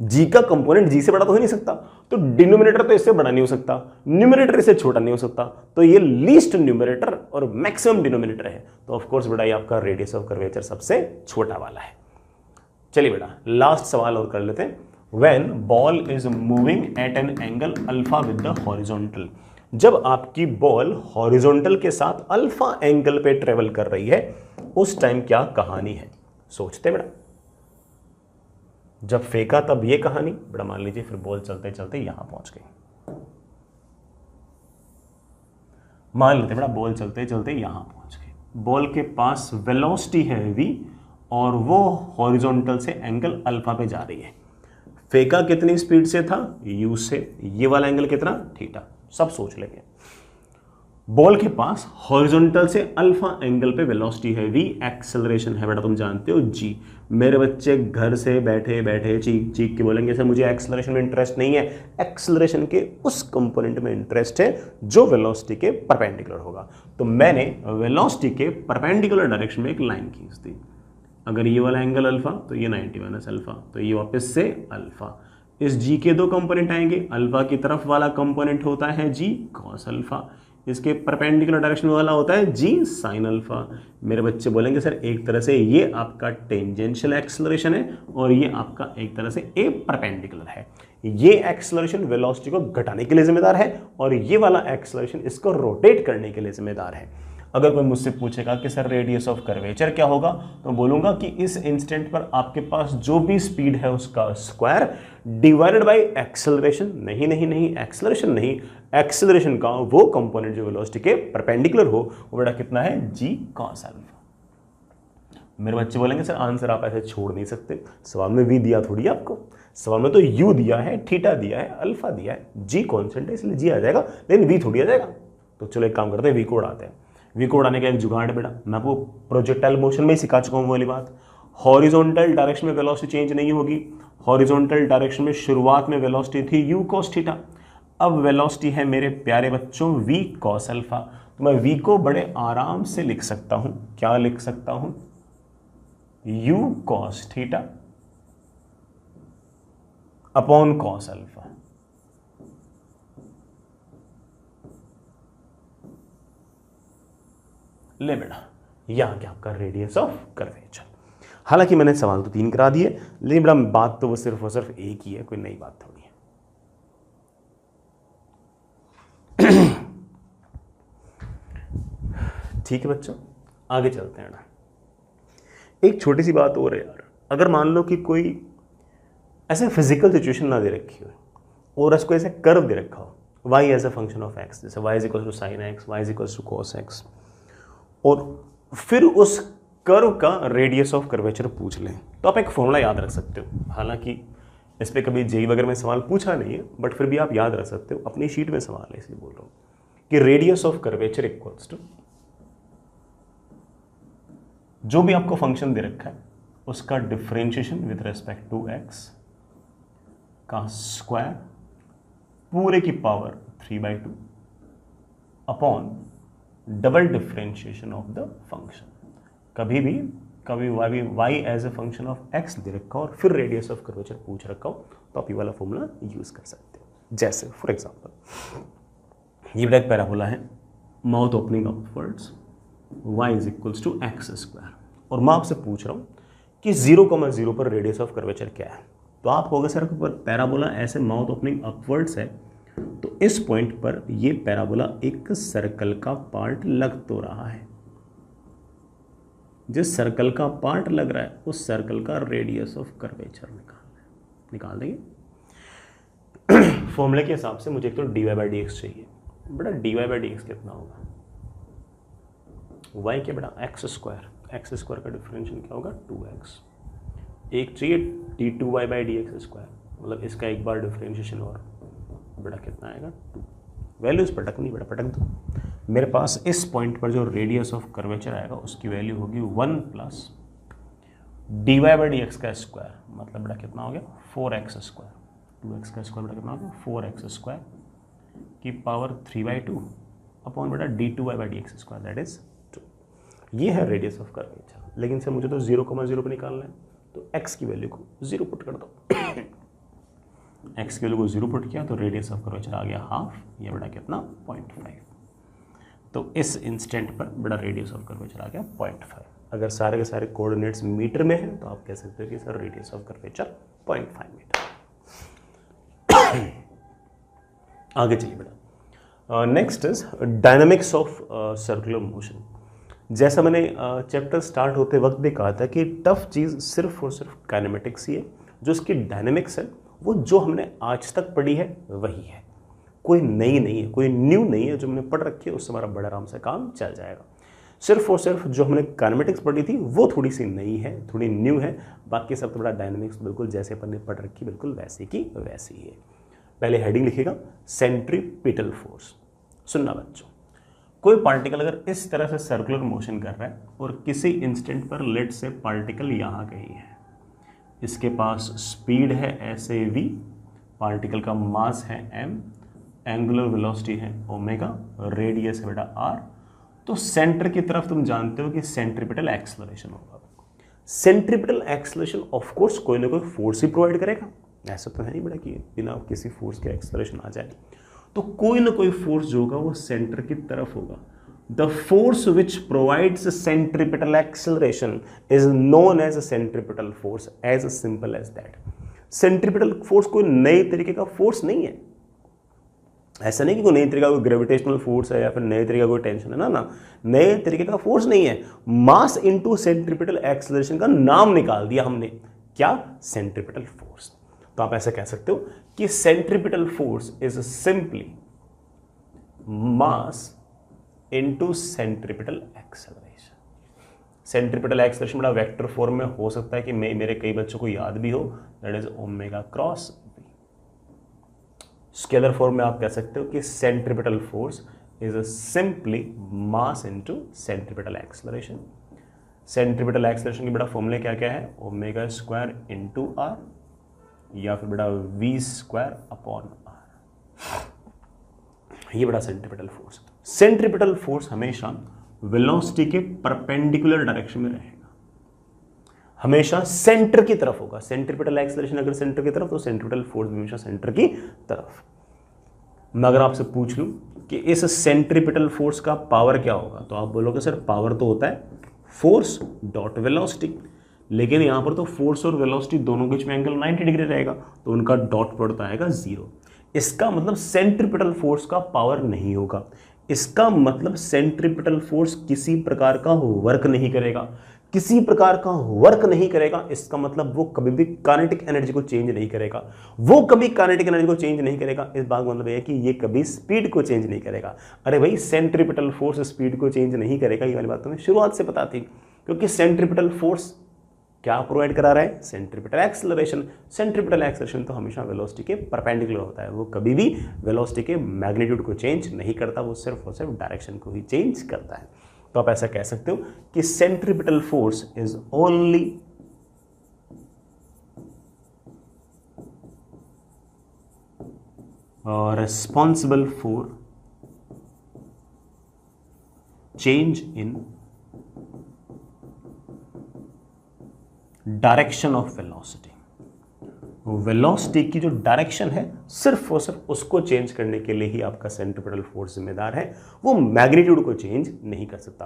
g का कंपोनेंट g से बड़ा तो हो ही नहीं सकता, तो डिनोमिनेटर तो इससे बड़ा नहीं हो सकता, न्यूमरेटर इससे छोटा नहीं हो सकता, तो ये लीस्ट न्यूमरेटर और मैक्सिमम डिनोमिनेटर है। तो ऑफ कोर्स बेटा ये आपका रेडियस ऑफ कर्वेचर सबसे छोटा वाला है। चलिए बेटा लास्ट सवाल और कर लेते हैं। When ball is moving at an angle alpha with the horizontal. जब आपकी बॉल हॉरिजॉन्टल के साथ अल्फा एंगल पे ट्रेवल कर रही है उस टाइम क्या कहानी है? सोचते बेटा। जब फेंका तब ये कहानी बड़ा, मान लीजिए फिर बॉल चलते चलते यहां पहुंच गई, मान लेते बड़ा बॉल चलते चलते यहां पहुंच गई, बॉल के पास वेलोसिटी है v और वो हॉरिजॉन्टल से एंगल अल्फा पे जा रही है। फेंका कितनी स्पीड से था, u से, ये वाला एंगल कितना, थीटा। सब सोच लेंगे। बॉल के पास हॉरिजॉन्टल से अल्फा एंगल पे वेलोसिटी है v, एक्सेलरेशन है बेटा तुम जानते हो g। मेरे बच्चे घर से बैठे बैठे चीख चीख के बोलेंगे सर मुझे एक्सेलरेशन में इंटरेस्ट नहीं है। एक्सेलरेशन के उस कंपोनेंट में इंटरेस्ट है जो वेलोसिटी के परपेंडिकुलर होगा। तो मैंने वेलोसिटी के परपेंडिकुलर डायरेक्शन में एक लाइन खींच दी। अगर ये वाला एंगल अल्फा तो ये 90 माइनस अल्फा, तो ये वापस से अल्फा। इस g के दो कंपोनेंट आएंगे, अल्फा की तरफ वाला कंपोनेंट होता है g cos अल्फा, इसके परपेंडिकुलर डायरेक्शन वाला होता है g sin अल्फा। मेरे बच्चे बोलेंगे सर एक तरह से ये आपका टेंजेंशियल एक्सेलरेशन है और ये आपका एक तरह से ए परपेंडिकुलर है। ये एक्सेलरेशन वेलोसिटी को घटाने के लिए जिम्मेदार है और ये वाला एक्सेलरेशन इसको रोटेट करने के लिए जिम्मेदार है। अगर कोई मुझसे पूछेगा कि सर रेडियस ऑफ कर्वेचर क्या होगा, तो बोलूंगा कि इस इंस्टेंट पर आपके पास जो भी स्पीड है उसका स्क्वायर डिवाइडेड बाय एक्सेलरेशन, नहीं एक्सेलरेशन नहीं, एक्सेलरेशन का वो कंपोनेंट जो वेलोसिटी के परपेंडिकुलर हो, वो बेटा कितना है g cos अल्फा। मेरे बच्चे बोलेंगे सर आंसर आप ऐसे छोड़ नहीं सकते, सवाल में v दिया थोड़ी आपको, सवाल में तो u दिया है, थीटा दिया है, अल्फा दिया है, g कॉन्स्टेंट है इसलिए g आ जाएगा, लेकिन v थोड़ी आ जाएगा। तो चलो एक काम करते हैं, v को उड़ाते हैं। v को उड़ाने का एक जुगाड़ है बेटा, मैं आपको प्रोजेक्टाइल मोशन में ही सिखा चुका हूं वाली बात। हॉरिजॉन्टल डायरेक्शन में वेलोसिटी चेंज नहीं होगी। हॉरिजॉन्टल डायरेक्शन में शुरुआत में वेलोसिटी थी u cos थीटा, अब वेलोसिटी है मेरे प्यारे बच्चों v cos अल्फा। तो मैं v को बड़े आराम से लिख सकता हूं, क्या लिख सकता हूं, u cos theta upon cos alpha. ले बेटा यहां क्या आपका रेडियस ऑफ कर्वेचर। हालांकि मैंने सवाल तो 3 करा दिए, लेकिन बेटा बात तो वो सिर्फ और सिर्फ एक ही है, कोई नई बात थोड़ी है। ठीक है बच्चों, आगे चलते हैं ना। एक छोटी सी बात और है यार, अगर मान लो कि कोई ऐसे फिजिकल सिचुएशन ना दे रखी हो और उसको ऐसे कर्व दे रखा हो, y as a function of x, जैसे y is equal to sine X, y is equal to cos X, और फिर उस कर्व का रेडियस ऑफ कर्वेचर पूछ लें, तो आप एक फॉर्मूला याद रख सकते हो। हालांकि इस पर कभी जेई वगैरह में सवाल पूछा नहीं है, बट फिर भी आप याद रख सकते हो, अपनी शीट में सवाल है इसलिए बोल रहा हूं कि radius of curvature equals to जो भी आपको फंक्शन दे रखा है उसका differentiation with respect to x का स्क्वायर पूरे की power 3/2 upon double differentiation of the function. कभी y as a function of x दे रखा हो और फिर रेडियस ऑफ कर्वेचर पूछ रखा हो, तो आप ये वाला फॉर्मूला यूज कर सकते हो। जैसे फॉर एग्जांपल ये एक पैराबोला है, mouth opening upwards, y is equals to X square, और मैं आपसे पूछ रहा हूँ कि 0,0 पर रेडियस ऑफ कर्वेचर क्या है। तो आप कहोगे सर पैराबोला ऐसे माउथ ओपनिंग अपवर्ड्स है, तो इस पॉइंट पर ये पैराबोला एक सर्कल का पार्ट लग तो रहा है, जिस सर्कल का पार्ट लग रहा है उस सर्कल का रेडियस ऑफ कर्वेचर निकाल देंगे। फॉर्मूले के हिसाब से मुझे एक तो dy/dx चाहिए, बेटा dy/dx कितना होगा, y क्या बेटा एक्स स्क्वायर का डिफरेंशियल क्या होगा 2x, एक चाहिए d2y/dx स्क्वायर, मतलब इसका एक बार डिफरेंशिएशन और बेटा कितना आएगा 2। वैल्यूज पटकनी बेटा पटक दो। मेरे पास इस पॉइंट पर जो रेडियस ऑफ कर्वेचर आएगा उसकी वैल्यू होगी 1 प्लस dy/dx का स्क्वायर, मतलब बेटा कितना हो गया 4x स्क्वायर, 2x का स्क्वायर बेटा कितना हो गया 4x स्क्वायर की पावर 3/2 अपॉन बेटा d2y/dx स्क्वायर, दैट इज 2। ये है रेडियस ऑफ कर्वेचर। लेकिन सर मुझे तो 0,0 पर निकालना है, तो x की वैल्यू को 0 पुट कर दो। x की वैल्यू को 0 पुट किया तो रेडियस ऑफ कर्वेचर आ गया हाफ, ये बेटा कितना 0.5। तो इस इंस्टेंट पर बड़ा रेडियस ऑफ कर्वेचर आ गया 0.5। अगर सारे के सारे कोऑर्डिनेट्स मीटर में हैं तो आप कह सकते हो कि sir radius of curvature 0.5 metre. आगे चलिए बेटा, next is dynamics of circular motion. जैसा मैंने चैप्टर स्टार्ट होते वक्त भी कहा था कि टफ चीज़ सिर्फ और सिर्फ काइनेमेटिक्स ही है, जो इसकी डायनामिक्स है वो जो हमने आज तक पढ़ी है वही है, कोई नई नहीं है, कोई न्यू नहीं है, जो हमने पढ़ रखी है उससे हमारा बड़े आराम से काम चल जाएगा। सिर्फ और सिर्फ जो हमने काइनेमेटिक्स पढ़ी थी वो थोड़ी सी नई है, थोड़ी न्यू है, बाकी सब तो बड़ा डायनामिक्स बिल्कुल जैसे अपन ने पढ़ रखी बिल्कुल वैसे की वैसी ही है। पहले हेडिंग लिखिएगा सेंट्रीपिटल फोर्स। सुनना बच्चों, कोई पार्टिकल अगर इस तरह से सर्कुलर मोशन कर रहा है और किसी इंस्टेंट पर लेट से पार्टिकल यहाँ कहीं है, इसके पास स्पीड है ऐसे v, पार्टिकल का मास है m, एंगुलर वेलोसिटी है ओमेगा, रेडियस है बेटा r, तो सेंटर की तरफ तुम जानते हो कि सेंट्रीपिटल एक्सेलरेशन होगा। सेंट्रीपिटल एक्सेलरेशन ऑफ कोर्स कोई ना कोई फोर्स ही प्रोवाइड करेगा, ऐसा तो है नहीं बेटा कि बिना किसी फोर्स के एक्सेलरेशन आ जाए, तो कोई ना कोई फोर्स जो होगा वो सेंटर की तरफ होगा। The force which provides centripetal acceleration is known as centripetal force, as simple as that. Centripetal force कोई नए तरीके का फोर्स नहीं है, ऐसा नहीं कि कोई नई तरीका कोई ग्रेविटेशनल फोर्स है या फिर नए तरीका कोई टेंशन है, ना, नए तरीके का फोर्स नहीं है। मास इनटू सेंट्रीपिटल एक्सेलरेशन का नाम निकाल दिया हमने, क्या? Centripetal force. तो आप ऐसा कह सकते हो कि centripetal force is simply mass into centripetal acceleration. Centripetal acceleration बड़ा वेक्टर फॉर्म में हो सकता है कि मेरे कई बच्चों को याद भी हो, that is omega cross v। Scalar form में आप कह सकते हो कि centripetal force is simply mass into centripetal acceleration. Centripetal acceleration की बड़ा फॉर्मूला क्या क्या है? ओमेगा स्क्वायर इनटू r या फिर बड़ा v स्क्वायर अपॉन r। ये बड़ा सेंट्रीपिटल फोर्स। सेंट्रीपिटल फोर्स हमेशा वेलोसिटी के परपेंडिकुलर डायरेक्शन में रहेगा, हमेशा सेंटर की तरफ होगा। सेंट्रीपिटल एक्सेलरेशन अगर सेंटर की तरफ, तो सेंट्रीपिटल फोर्स हमेशा सेंटर की तरफ। मैं अगर आपसे पूछ लूं कि इस सेंट्रीपिटल फोर्स का पावर क्या होगा, तो आप बोलोगे सर पावर तो होता है फोर्स डॉट वेलोसिटी, लेकिन यहां पर तो फोर्स और वेलोसिटी दोनों के बीच में एंगल 90 डिग्री रहेगा, तो उनका डॉट प्रोडक्ट आएगा 0। इसका मतलब सेंट्रीपिटल फोर्स का पावर नहीं होगा, इसका मतलब सेंट्रीपिटल फोर्स किसी प्रकार का वर्क नहीं करेगा, किसी प्रकार का वर्क नहीं करेगा। इसका मतलब वो कभी भी काइनेटिक एनर्जी को चेंज नहीं करेगा, वो कभी काइनेटिक एनर्जी को चेंज नहीं करेगा। इस बात का मतलब है कि ये कभी स्पीड को चेंज नहीं करेगा। अरे भाई सेंट्रीपिटल फोर्स स्पीड को चेंज नहीं करेगा, ये वाली बात तुम्हें शुरुआत से पता थी, क्योंकि सेंट्रीपिटल फोर्स क्या प्रोवाइड करा रहा है? Centripetal acceleration. सेंट्रीपिटल एक्सेलरेशन तो हमेशा वेलोसिटी के परपेंडिकुलर होता है, वो कभी भी वेलोसिटी के मैग्नीट्यूड को चेंज नहीं करता, वो सिर्फ और सिर्फ डायरेक्शन को ही चेंज करता है। तो आप ऐसा कह सकते हो कि centripetal force is only responsible for change in direction of velocity. Velocity की जो डायरेक्शन है सिर्फ और सिर्फ उसको चेंज करने के लिए ही आपका सेंट्रीपिटल फोर्स जिम्मेदार है, वो मैग्नीट्यूड को चेंज नहीं कर सकता।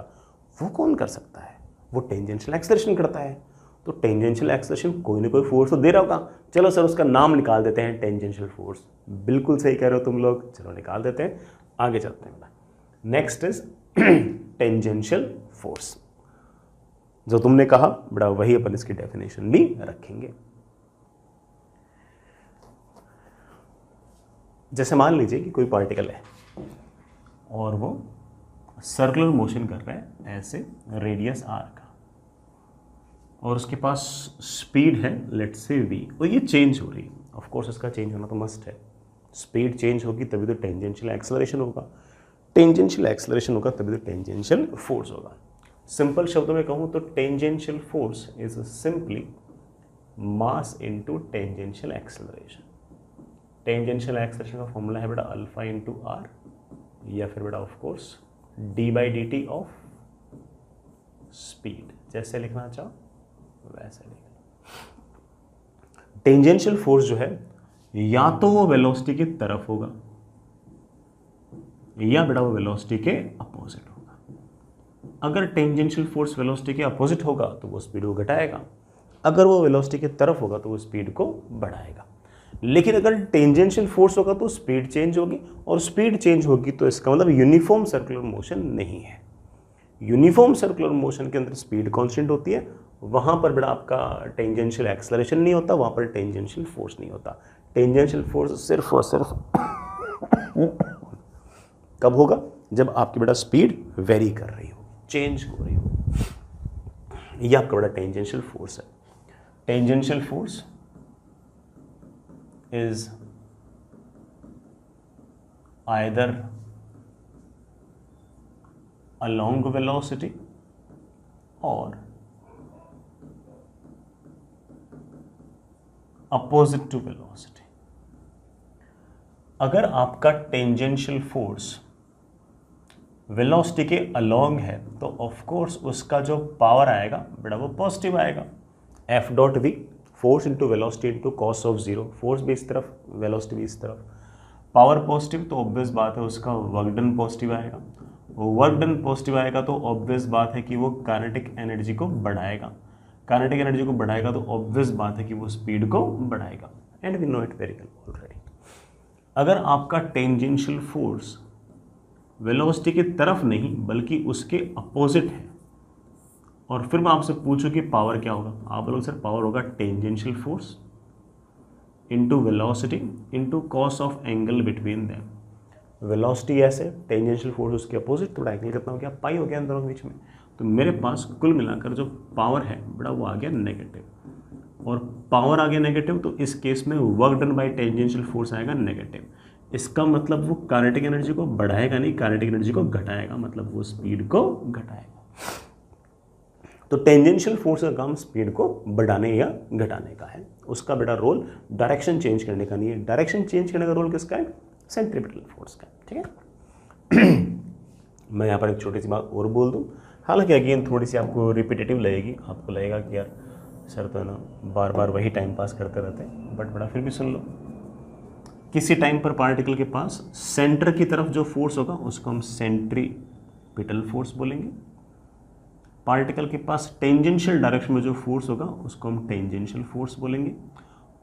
वो कौन कर सकता है? वो टेंजेंशियल एक्सेलरेशन करता है। तो टेंजेंशियल एक्सेलरेशन कोई ना कोई फोर्स तो दे रहा होगा। चलो सर उसका नाम निकाल देते हैं, टेंजेंशियल फोर्स। बिल्कुल सही कह रहे हो तुम लोग, चलो निकाल देते हैं, आगे चलते हैं। Next is tangential force. जो तुमने कहा बड़ा वही अपन इसकी डेफिनेशन भी रखेंगे। जैसे मान लीजिए कि कोई पार्टिकल है और वो सर्कुलर मोशन कर रहा है ऐसे रेडियस r का, और उसके पास स्पीड है लेट्स से v, और ये चेंज हो रही है। ऑफ कोर्स इसका चेंज होना तो मस्ट है, स्पीड चेंज होगी तभी तो टेंजेंशियल एक्सेलरेशन होगा, टेंजेंशियल एक्सेलरेशन होगा तभी तो टेंजेंशियल फोर्स होगा। सिंपल शब्दों में कहूं तो tangential force is simply mass into tangential acceleration. Tangential acceleration का फॉर्मूला है बेटा अल्फा इंटू आर, या फिर बेटा of course D by D T of speed. जैसे लिखना चाहो वैसे लिखना। टेंजेंशियल फोर्स जो है या तो वो वेलोसिटी की तरफ होगा या बेटा वो वेलोसिटी के अपोजिट होगा। अगर टेंजेंशियल फोर्स वेलोसिटी के अपोजिट होगा तो वो स्पीड को घटाएगा, अगर वो वेलोसिटी की तरफ होगा तो वो स्पीड को बढ़ाएगा। लेकिन अगर टेंजेंशियल फोर्स होगा तो स्पीड चेंज होगी, और स्पीड चेंज होगी तो इसका मतलब यूनिफॉर्म सर्कुलर मोशन नहीं है। यूनिफॉर्म सर्कुलर मोशन के अंदर स्पीड कांस्टेंट होती है, वहां पर बेटा आपका टेंजेंशियल एक्सेलरेशन नहीं होता, वहां पर टेंजेंशियल फोर्स नहीं होता। टेंजेंशियल फोर्स सिर्फ और सिर्फ कब होगा? जब आपकी बेटा स्पीड वेरी कर रही हो। चेंज हो रही हो। ये आपका बड़ा टेंजेंशियल फोर्स है। Tangential force is either along velocity or opposite to velocity। अगर आपका टेंजेंशियल फोर्स वेलोसिटी के अलोंग है तो ऑफ कोर्स उसका जो पावर आएगा बड़ा वो पॉजिटिव आएगा। F dot V force into velocity into cos of zero, force भी इस तरफ वेलोसिटी भी इस तरफ, पावर पॉजिटिव तो ऑब्वियस बात है उसका वर्क डन पॉजिटिव आएगा। वर्क डन पॉजिटिव आएगा तो ऑब्वियस बात है कि वो काइनेटिक एनर्जी को बढ़ाएगा। काइनेटिक एनर्जी को बढ़ाएगा तो ऑब्वियस बात है कि वो स्पीड को बढ़ाएगा। And we know it very well already. अगर आपका टेंजेंशियल फोर्स वेलोसिटी की तरफ नहीं बल्कि उसके अपोजिट है और फिर मैं आपसे पूछूं कि पावर क्या होगा, आप बोलोगे सर पावर होगा tangential force into velocity into cos of angle between them. Velocity ऐसे, टेंजेंशियल फोर्स उसके अपोजिट, थोड़ा एंगल कितना हो गया, पाई हो गया इन दोनों के बीच में। तो मेरे पास कुल मिलाकर जो पावर है बड़ा वो आ गया नेगेटिव, और पावर आ गया नेगेटिव तो इस केस में work done by tangential force आएगा नेगेटिव। इसका मतलब वो काइनेटिक एनर्जी को बढ़ाएगा नहीं, काइनेटिक एनर्जी को घटाएगा, मतलब वो स्पीड को घटाएगा। तो टेंजेंशियल फोर्स का काम स्पीड को बढ़ाने या घटाने का है, उसका बेटा रोल डायरेक्शन चेंज करने का नहीं है। डायरेक्शन चेंज करने का रोल किसका है, सेंट्रीपिटल फोर्स का, ठीक है। मैं यहाँ पर एक छोटी सी बात और बोल दूँ, हालांकि अगेन थोड़ी सी आपको रिपीटेटिव लगेगी, आपको लगेगा कि यार सर तो ना बार बार वही टाइम पास करते रहते हैं, बट बड़ा फिर भी सुन लो। किसी टाइम पर पार्टिकल के पास सेंटर की तरफ जो फोर्स होगा उसको हम सेंट्रीपिटल फोर्स बोलेंगे। पार्टिकल के पास टेंजेंशियल डायरेक्शन में जो फोर्स होगा उसको हम टेंजेंशियल फोर्स बोलेंगे।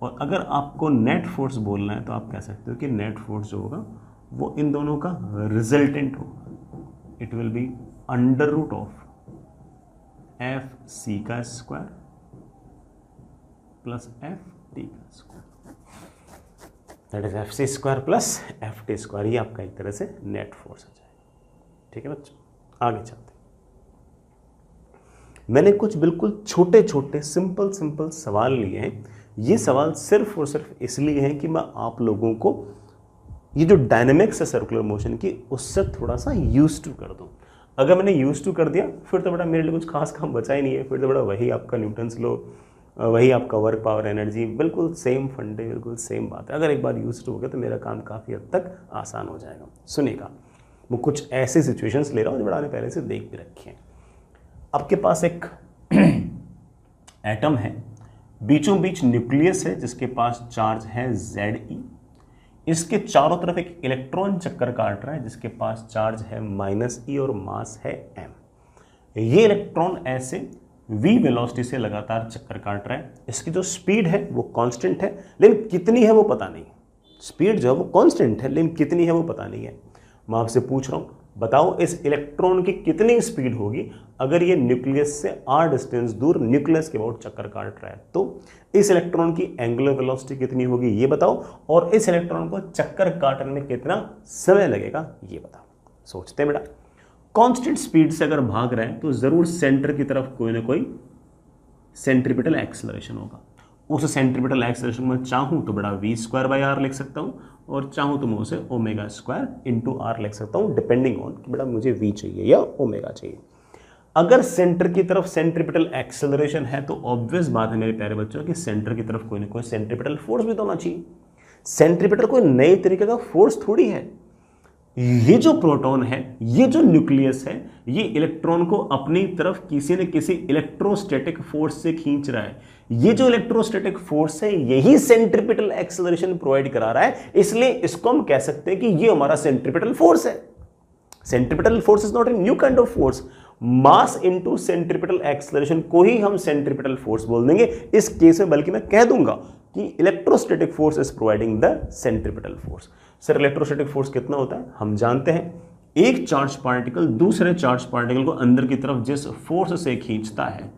और अगर आपको नेट फोर्स बोलना है तो आप कह सकते हो कि नेट फोर्स जो होगा वो इन दोनों का रिजल्टेंट होगा। It will be under root of F C का स्क्वायर प्लस एफ टी का square, that is F C square plus F T square. ये आपका एक तरह से नेट फोर्स आ जाएगा, ठीक है बच्चों। आगे चलते हैं, मैंने कुछ बिल्कुल छोटे छोटे सिंपल सिंपल सवाल लिए हैं। ये सवाल सिर्फ और सिर्फ इसलिए हैं कि मैं आप लोगों को ये जो डायनेमिक्स है सर्कुलर मोशन की उससे थोड़ा सा यूज टू कर दूं। अगर मैंने यूज टू कर दिया फिर तो बड़ा मेरे लिए कुछ खास काम बचा ही नहीं है, फिर तो बड़ा वही आपका न्यूटन्स लॉ, वही आपका वर्क पावर एनर्जी, बिल्कुल सेम फंडे, बिल्कुल सेम बात है। अगर एक बार यूज टू हो गया तो मेरा काम काफ़ी हद तक आसान हो जाएगा। सुनिएगा, मैं कुछ ऐसे सिचुएशंस ले रहा हूँ जो बड़ा पहले से देख भी रखी हैं। आपके पास एक एटम है, बीचों बीच न्यूक्लियस है जिसके पास चार्ज है Ze। इसके चारों तरफ एक इलेक्ट्रॉन चक्कर काट रहा है जिसके पास चार्ज है -e और मास है m। ये इलेक्ट्रॉन ऐसे v वेलोसिटी से लगातार चक्कर काट रहा है। इसकी जो स्पीड है वो कांस्टेंट है, लेकिन कितनी है वो पता नहीं। स्पीड जो है वो कांस्टेंट है लेकिन कितनी है वो पता नहीं है। मैं आपसे पूछ रहा हूँ, बताओ इस इलेक्ट्रॉन की कितनी स्पीड होगी अगर ये न्यूक्लियस से r डिस्टेंस दूर न्यूक्लियस के अबाउट चक्कर काट रहा है। तो इस इलेक्ट्रॉन की एंगुलर वेलोसिटी कितनी होगी ये बताओ, और इस इलेक्ट्रॉन को चक्कर काटने में कितना समय लगेगा ये बताओ। सोचते हैं बेटा, कांस्टेंट स्पीड से अगर भाग रहे हैं तो जरूर सेंटर की तरफ कोई ना कोई सेंट्रीपिटल एक्सेलरेशन होगा। उस सेंट्रीपिटल एक्सेलरेशन में चाहूँ तो बड़ा v²/r लिख सकता हूँ और चाहूँ तो मैं उसे ω² r लिख सकता हूँ, डिपेंडिंग ऑन कि बड़ा मुझे v चाहिए या ओमेगा चाहिए। अगर सेंटर की तरफ सेंट्रीपिटल एक्सेलरेशन है तो ऑब्वियस बात है मेरे प्यारे बच्चों कि सेंटर की तरफ कोई ना कोई सेंट्रीपिटल फोर्स भी तो होना चाहिए। सेंट्रीपिटल कोई नए तरीके का फोर्स थोड़ी है। ये जो प्रोटॉन है, ये जो न्यूक्लियस है, ये इलेक्ट्रॉन को अपनी तरफ किसी न किसी इलेक्ट्रोस्टैटिक फोर्स से खींच रहा है। ये जो इलेक्ट्रोस्टैटिक फोर्स है यही सेंट्रीपिटल एक्सेलरेशन प्रोवाइड करा रहा है, इसलिए इसको हम कह सकते हैं कि ये हमारा सेंट्रीपिटल फोर्स है। Centripetal force is not a new kind of force. Mass into centripetal acceleration को ही हम सेंट्रीपिटल फोर्स बोल देंगे इस केस में, बल्कि मैं कह दूंगा कि electrostatic force is providing the centripetal force. Sir electrostatic force कितना होता है हम जानते हैं, एक चार्ज पार्टिकल दूसरे चार्ज पार्टिकल को अंदर की तरफ जिस फोर्स से खींचता है,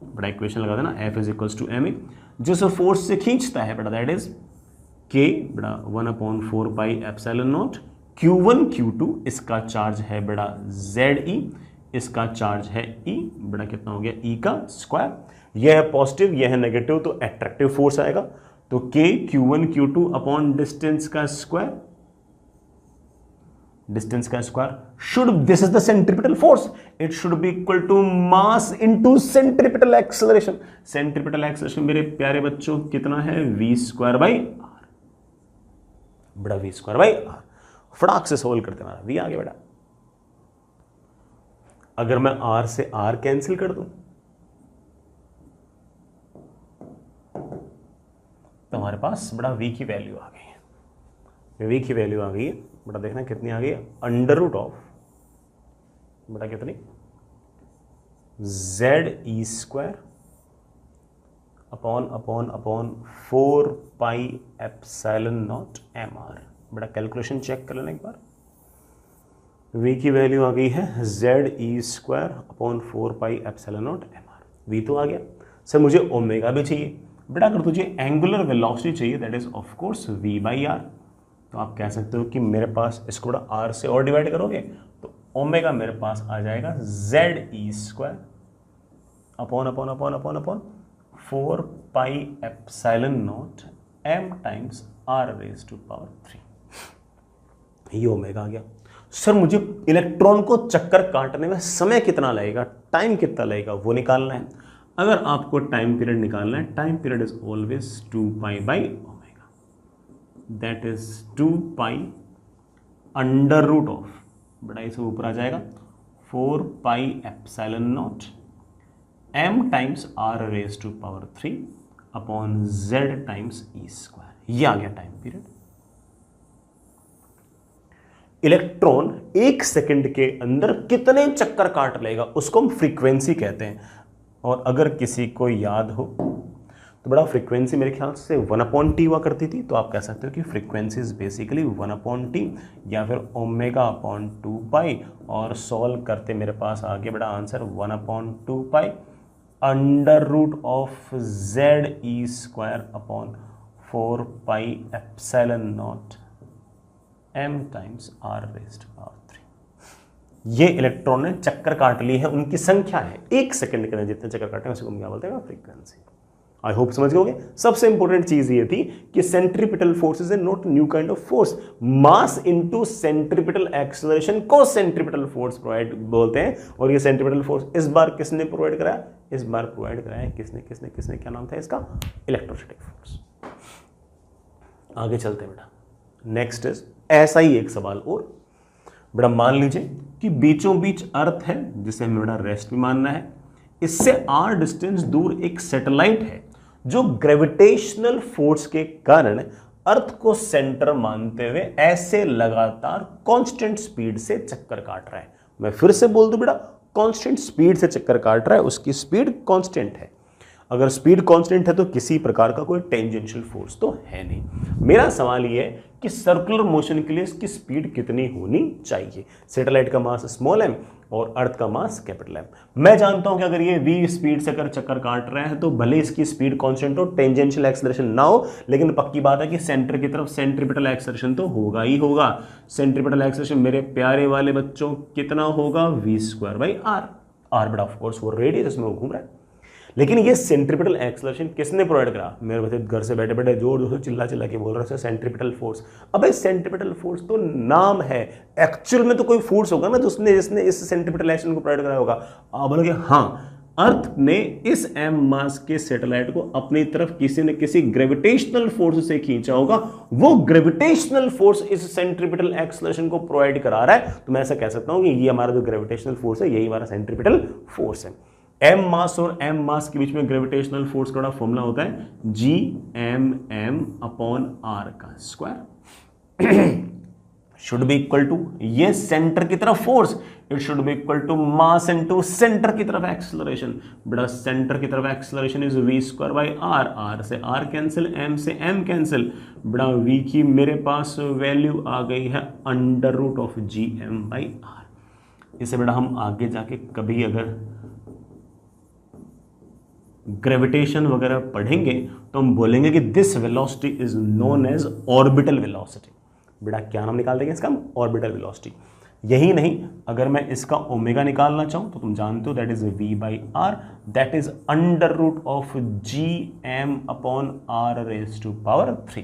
बड़ा इक्वेशन लगा देना, F = ma, जिस फोर्स से खींचता है बड़ा दैट इज K बड़ा 1/4 पाई एप्सिलॉन नॉट Q1 Q2, इसका चार्ज है बड़ा Ze, इसका चार्ज है E, बड़ा कितना हो गया E का स्क्वायर, यह है पॉजिटिव यह है नेगेटिव, तो एट्रैक्टिव फोर्स आएगा, तो K Q1 Q2 upon distance का स्क्वायर, डिस्टेंस का square should, this is the centripetal force, it should be equal to mass into centripetal acceleration. Centripetal acceleration मेरे प्यारे बच्चों कितना है, v स्क्वायर बाई आर, बड़ा v स्क्वायर बाई आर। फटाक से सोल्व करते हमारा v आ गया बेटा। अगर मैं r से r कैंसिल कर दूं तो हमारे पास बड़ा v की वैल्यू आ गई है, v की वैल्यू आ गई है बड़ा, देखना कितनी आ गई है, अंडर रूट ऑफ बड़ा कितनी, Z E square upon upon upon 4 pi epsilon naught M R. बड़ा कैलकुलेशन चेक कर लेना एक बार, v की वैल्यू आ गई है Z E square upon 4 pi epsilon naught M R. v तो आ गया। सर मुझे ओमेगा भी चाहिए बेटा, अगर तुझे एंगुलर वेलोसिटी चाहिए that is of course v by R, तो आप कह सकते हो कि मेरे पास इसको r से और डिवाइड करोगे तो ओमेगा मेरे पास आ जाएगा Z E square upon upon upon upon upon 4 pi epsilon naught m times r raise to power 3, ये ओमेगा आ गया। सर मुझे इलेक्ट्रॉन को चक्कर काटने में समय कितना लगेगा, टाइम कितना लगेगा, वो निकालना है। अगर आपको टाइम पीरियड निकालना है, time period is always 2 pi by omega, that is 2 pi under root of, बड़ा इसे ऊपर आ जाएगा 4 pi epsilon naught m times r raise to power 3 upon z times e square, ये आ गया टाइम पीरियड। इलेक्ट्रॉन 1 सेकंड के अंदर कितने चक्कर काट लेगा उसको हम फ्रीक्वेंसी कहते हैं। और अगर किसी को याद हो तो बड़ा फ्रीक्वेंसी मेरे ख्याल से 1/t हुआ करती थी, तो आप कह सकते हो कि फ्रीक्वेंसी इज बेसिकली 1/t या फिर ओमेगा अपॉन 2 पाई, और सॉल्व करते मेरे पास आ गया बड़ा answer 1/2 pi under root of Z E square upon 4 pi epsilon naught m times r raised to power 3। ये इलेक्ट्रॉन ने चक्कर काट ली है, उनकी संख्या है 1 सेकंड के अंदर जितने चक्कर काटे हैं उसे हम क्या बोलते हैं, फ्रीक्वेंसी। आई होप समझ गए। सबसे इंपॉर्टेंट चीज ये थी कि centripetal force is a not new kind of force, mass into centripetal acceleration को सेंट्रीपिटल फोर्स प्रोवाइड बोलते हैं। और ये सेंट्रीपिटल फोर्स इस बार किसने प्रोवाइड कराया, इस बार प्रोवाइड कराया किसने किसने किसने, क्या नाम था इसका, इलेक्ट्रोस्टैटिक फोर्स। आगे चलते हैं बेटा, नेक्स्ट इज ऐसा ही एक सवाल और बड़ा, मान लीजिए कि बीचों बीच अर्थ है जिसे हमें बड़ा रेस्ट भी मानना है, इससे r डिस्टेंस दूर एक सैटेलाइट है जो ग्रेविटेशनल फोर्स के कारण अर्थ को सेंटर मानते हुए ऐसे लगातार कांस्टेंट स्पीड से चक्कर काट रहा है। मैं फिर से बोल दूं बेटा, कांस्टेंट स्पीड से चक्कर काट रहा है, उसकी स्पीड कांस्टेंट है। अगर स्पीड कांस्टेंट है तो किसी प्रकार का कोई टेंजेंशियल फोर्स तो है नहीं। मेरा सवाल ये है कि सर्कुलर मोशन के लिए इसकी स्पीड कितनी होनी चाहिए। सैटेलाइट का मास स्मॉल m और अर्थ का मास कैपिटल M। मैं जानता हूं कि अगर ये v स्पीड से अगर चक्कर काट रहे हैं तो भले इसकी स्पीड कांस्टेंट हो, टेंजेंशियल एक्सेलरेशन ना हो, लेकिन पक्की बात है कि सेंटर की तरफ सेंट्रीपिटल एक्सेलरेशन तो होगा ही होगा। सेंट्रीपिटल एक्सेलरेशन मेरे प्यारे वाले बच्चों कितना होगा, v square by R. R बड़ा ऑफ कोर्स वो रेडियस जिसमें वो घूम रहा है। लेकिन ये सेंट्रीपिटल एक्सेलरेशन किसने प्रोवाइड करा, मेरे बच्चे घर से बैठे बैठे जोर जोर से चिल्ला चिल्ला के बोल रहे हैं सेंट्रीपिटल फोर्स। अब सेंट्रीपिटल फोर्स तो नाम है, एक्चुअल में तो कोई फोर्स होगा ना जिसने इस सेंट्रीपिटल एक्शन को प्रोवाइड कराया होगा। आप बोलोगे हाँ, अर्थ ने इस m मास के सैटेलाइट को अपनी तरफ किसी न किसी ग्रेविटेशनल फोर्स से खींचा होगा, वो ग्रेविटेशनल फोर्स इस सेंट्रीपिटल एक्सेलरेशन को प्रोवाइड करा रहा है। तो मैं ऐसा कह सकता हूं कि ये हमारा जो ग्रेविटेशनल फोर्स है यही हमारा सेंट्रीपिटल फोर्स है। m मास और m मास के बीच में ग्रेविटेशनल फोर्स का फॉर्मूला होता है Gmm अपॉन r का square should be equal to, ये सेंटर की तरफ force, it should be equal to mass into centre की तरफ एक्सेलरेशन। बड़ा सेंटर की तरफ acceleration is v square by R, r से r कैंसिल, m से m कैंसिल। बड़ा v की मेरे पास वैल्यू आ गई है under root of Gm by r। इसे बड़ा हम आगे जाके कभी अगर ग्रेविटेशन वगैरह पढ़ेंगे तो हम बोलेंगे कि this velocity is known as orbital velocity. बेटा क्या नाम निकाल देंगे इसका हम, ऑर्बिटल वेलोसिटी। यही नहीं, अगर मैं इसका ओमेगा निकालना चाहूं तो तुम जानते हो that is v by R, that is under root of G M upon R raise to power 3।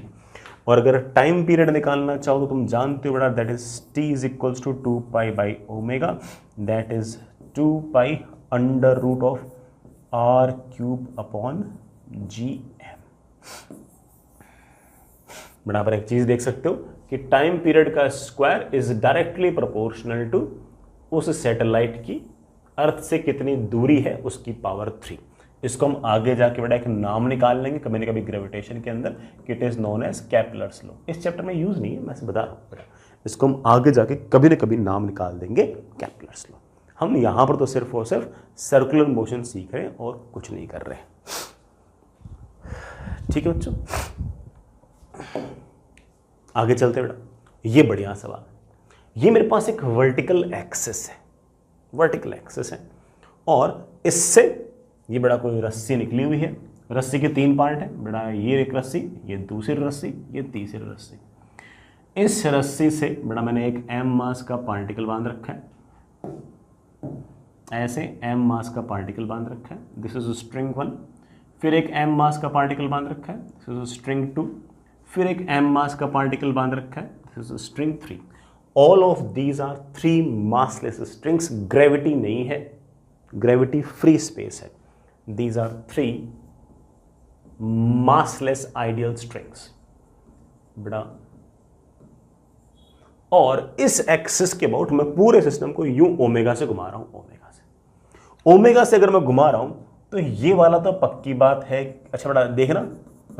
और अगर टाइम पीरियड निकालना चाहो तो तुम जानते हो बेटा that is t is equals to 2 pi by omega, that is 2 pi under root of R cube upon G M. बराबर एक चीज देख सकते हो कि टाइम पीरियड का square is directly proportional to उस सैटेलाइट की अर्थ से कितनी दूरी है उसकी पावर 3। इसको हम आगे जाके बेटा एक नाम निकाल लेंगे कभी ना कभी ग्रेविटेशन के अंदर, it is known as Kepler's law. इस चैप्टर में यूज नहीं है, मैं बता रहा हूं बेटा, इसको हम आगे जाके कभी ना कभी नाम निकाल देंगे केपलर्स लॉ। हम यहां पर तो सिर्फ और सिर्फ सर्कुलर मोशन सीख रहे हैं और कुछ नहीं कर रहे। ठीक है बच्चों, आगे चलते बेटा। ये बढ़िया सवाल है। ये मेरे पास एक वर्टिकल एक्सिस है, वर्टिकल एक्सिस है, और इससे ये बड़ा कोई रस्सी निकली हुई है। रस्सी के 3 पार्ट हैं बड़ा, ये एक रस्सी, ये दूसरी रस्सी, ये तीसरी रस्सी। इस रस्सी से बड़ा मैंने एक m मास का पार्टिकल बांध रखा है, ऐसे m मास का पार्टिकल बांध रखा है, दिस इज स्ट्रिंग 1। फिर एक m मास का पार्टिकल बांध रखा है, दिस इज स्ट्रिंग 2। फिर एक m मास का पार्टिकल बांध रखा है, this is string 3। All of these are 3 massless strings. Gravity नहीं है, ग्रेविटी फ्री स्पेस है। These are 3 massless ideal strings बड़ा। और इस एक्सिस के अबाउट मैं पूरे सिस्टम को यूं ओमेगा से घुमा रहा हूं, ओमेगा से अगर मैं घुमा रहा हूं तो ये वाला तो पक्की बात है। अच्छा बेटा देखना,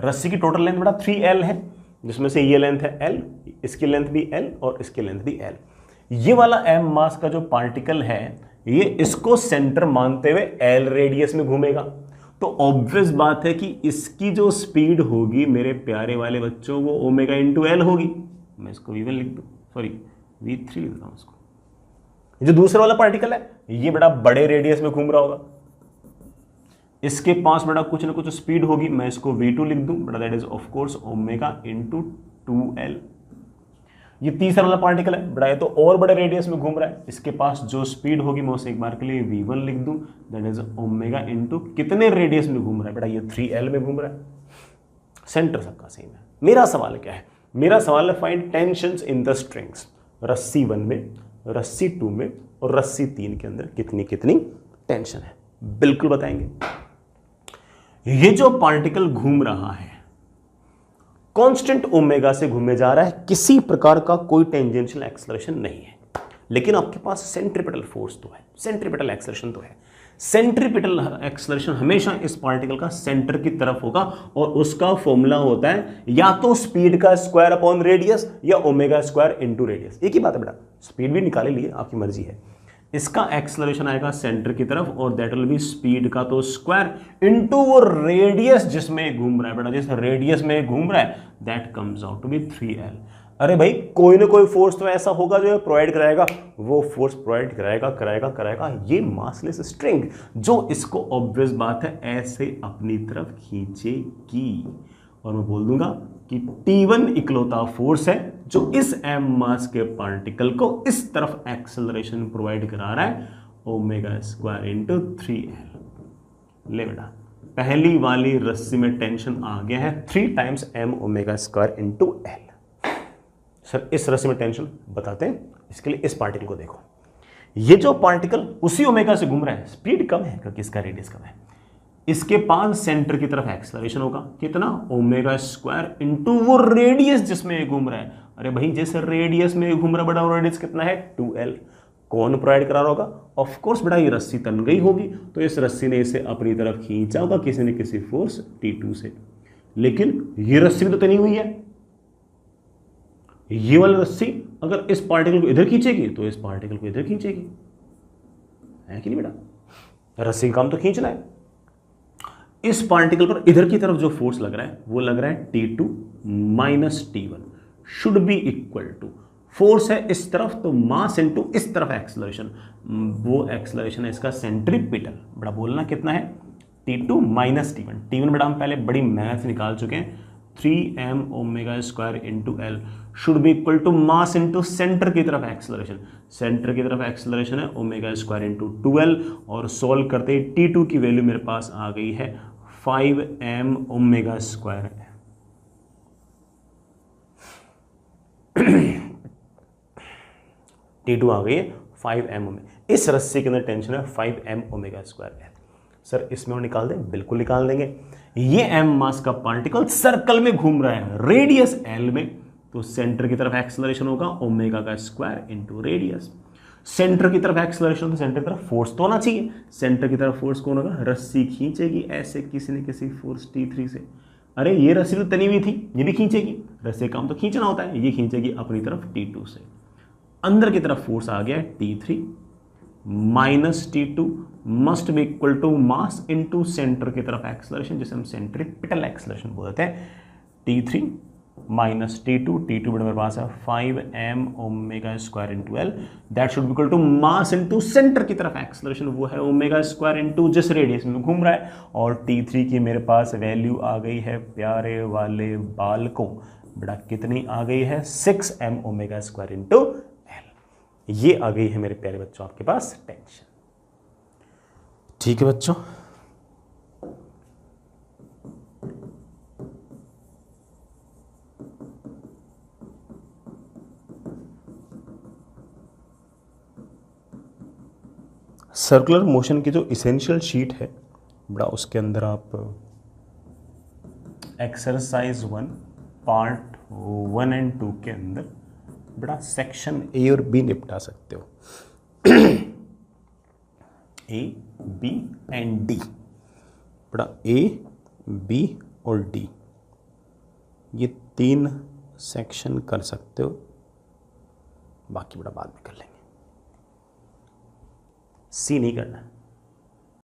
रस्सी की टोटल लेंथ बेटा 3L है, जिसमें से ये लेंथ है L, इसकी लेंथ भी L और इसकी लेंथ भी L। ये वाला m मास का जो पार्टिकल है ये इसको सेंटर मानते हुए L रेडियस में घूमेगा। तो ऑब्वियस बात है कि इसकी जो स्पीड होगी मेरे प्यारे वाले बच्चों वो ओमेगा इंटू L होगी। मैं इसको V1 लिख दूं, सॉरी V3 लिख रहा हूं इसको। जो दूसरा वाला पार्टिकल है ये बड़ा बड़े रेडियस में घूम रहा होगा, इसके पास बड़ा कुछ ना कुछ स्पीड होगी, मैं इसको V2 लिख दूं बड़ा, that is of course omega into 2L। ये तीसरा वाला पार्टिकल है बड़ा, ये तो और बड़े रेडियस में घूम रहा है, इसके पास जो स्पीड होगी मैं उसे एक बार के लिए V1 लिख दूं, दैट इज ओमेगा इंटू कितने रेडियस में घूम रहा है बेटा, ये 3L में घूम रहा है। सेंटर सबका सेम है। मेरा सवाल क्या है, मेरा सवाल है find tensions in the strings. रस्सी 1 में, रस्सी 2 में और रस्सी 3 के अंदर कितनी कितनी टेंशन है, बिल्कुल बताएंगे। ये जो पार्टिकल घूम रहा है कांस्टेंट ओमेगा से घूमे जा रहा है, किसी प्रकार का कोई टेंजेंशियल एक्सेलरेशन नहीं है, लेकिन आपके पास सेंट्रीपिटल फोर्स तो है, सेंट्रीपिटल एक्सेलरेशन तो है। सेंट्रीपिटल एक्सेलरेशन हमेशा इस पार्टिकल का सेंटर की तरफ होगा और उसका फॉर्मूला होता है या तो स्पीड का स्क्वायर अपॉन रेडियस या ओमेगा स्क्वायर इनटू रेडियस। एक ही बात है बेटा, स्पीड भी निकाले लिए आपकी मर्जी है। इसका एक्सेलरेशन आएगा सेंटर की तरफ और दैट विल बी स्पीड का तो स्क्वायर इनटू वो रेडियस जिसमें घूम रहा है बेटा, जिस रेडियस में घूम रहा है that comes out to be 3L। अरे भाई कोई ना कोई फोर्स तो ऐसा होगा जो प्रोवाइड कराएगा, वो फोर्स प्रोवाइड कराएगा ये मासलेस स्ट्रिंग, जो इसको ऑब्वियस बात है ऐसे अपनी तरफ खींचेगी। और मैं बोल दूंगा कि T1 इकलौता फोर्स है जो इस m मास के पार्टिकल को इस तरफ एक्सेलरेशन प्रोवाइड करा रहा है, ओमेगा स्क्वायर इंटू 3L। ले बेटा, पहली वाली रस्सी में टेंशन आ गया है 3 times m omega square into L। Sir इस रस्सी में टेंशन बताते हैं, इसके लिए इस पार्टिकल को देखो। ये जो पार्टिकल उसी ओमेगा से घूम रहा है, स्पीड कम है क्योंकि इसका रेडियस कम है, इसके पास सेंटर की तरफ एक्सेलरेशन होगा कितना, ओमेगा स्क्वायर इंटू वो रेडियस जिसमें घूम रहा है। अरे भाई जिस रेडियस में घूम रहा है बड़ा, रेडियस कितना है 2L। कौन प्रोवाइड करा रहा होगा, ऑफ कोर्स बेटा ये रस्सी तन गई होगी, तो इस रस्सी ने इसे अपनी तरफ खींचा होगा किसी न किसी फोर्स T2 से। लेकिन ये रस्सी तो तनी हुई है, ये वाली रस्सी अगर इस पार्टिकल को इधर खींचेगी तो इस पार्टिकल को इधर खींचेगी, है कि नहीं बेटा, रस्सी का काम तो खींचना है। इस पार्टिकल पर इधर की तरफ जो फोर्स लग रहा है वो लग रहा है T2 minus T1 should be equal to, force है इस तरफ तो मास इनटू इस तरफ एक्सेलरेशन, वो एक्सेलरेशन है इसका सेंट्रीपिटल। बड़ा बोलना कितना है T2 माइनस T1। T1 बेटा हम पहले बड़ी मैथ निकाल चुके हैं, 3m omega square into L should be equal to mass into centre की तरफ एक्सेलरेशन। सेंटर की तरफ एक्सेलरेशन है ओमेगा स्क्वायर इंटू 2l, और सोल्व करते ही T2 की वैल्यू मेरे पास आ गई है 5m ओमेगा स्क्वायर। T2 आ गई है 5m ओमेगा। इस रस्सी के अंदर टेंशन है 5m ओमेगा स्क्वायर है। सर इसमें और निकाल दें? बिल्कुल निकाल देंगे। ये m मास का पार्टिकल सर्कल में घूम रहा है रेडियस l में, तो सेंटर की तरफ एक्सेलरेशन होगा ओमेगा का स्क्वायर इंटू रेडियस। सेंटर की तरफ एक्सेलरेशन तो सेंटर की तरफ फोर्स तो होना चाहिए। सेंटर की तरफ फोर्स कौन होगा? रस्सी खींचेगी ऐसे किसी न किसी फोर्स T3 से। अरे ये रस्सी तो तनी हुई थी, ये भी खींचेगी। रस्सी काम तो खींचना होता है, ये खींचेगी अपनी तरफ T2 से। अंदर की तरफ फोर्स आ गया T3 minus T2 must be equal to mass into centre की तरफ एक्सेलरेशन, जिसे हम सेंट्रीपिटल एक्सेलरेशन बोलते हैं। T3 माइनस T2, T2 मेरे पास है 5m omega square into L, that should be equal to mass into centre की तरफ एक्सेलरेशन, वो है ओमेगा स्क्वायर इंटू जिस रेडियस में घूम रहा है। और T3 की मेरे पास वैल्यू आ गई है प्यारे वाले बालकों, बड़ा कितनी आ गई है? 6m omega square into L. ये आ गई है मेरे प्यारे बच्चों आपके पास टेंशन। ठीक है बच्चों, सर्कुलर मोशन की जो इसेंशियल शीट है बड़ा, उसके अंदर आप एक्सरसाइज 1 पार्ट 1 एंड 2 के अंदर बड़ा सेक्शन ए और बी निपटा सकते हो। ए बी एंड डी, बड़ा ए बी और डी ये 3 सेक्शन कर सकते हो, बाकी बड़ा बाद में कर लेंगे। सी नहीं करना।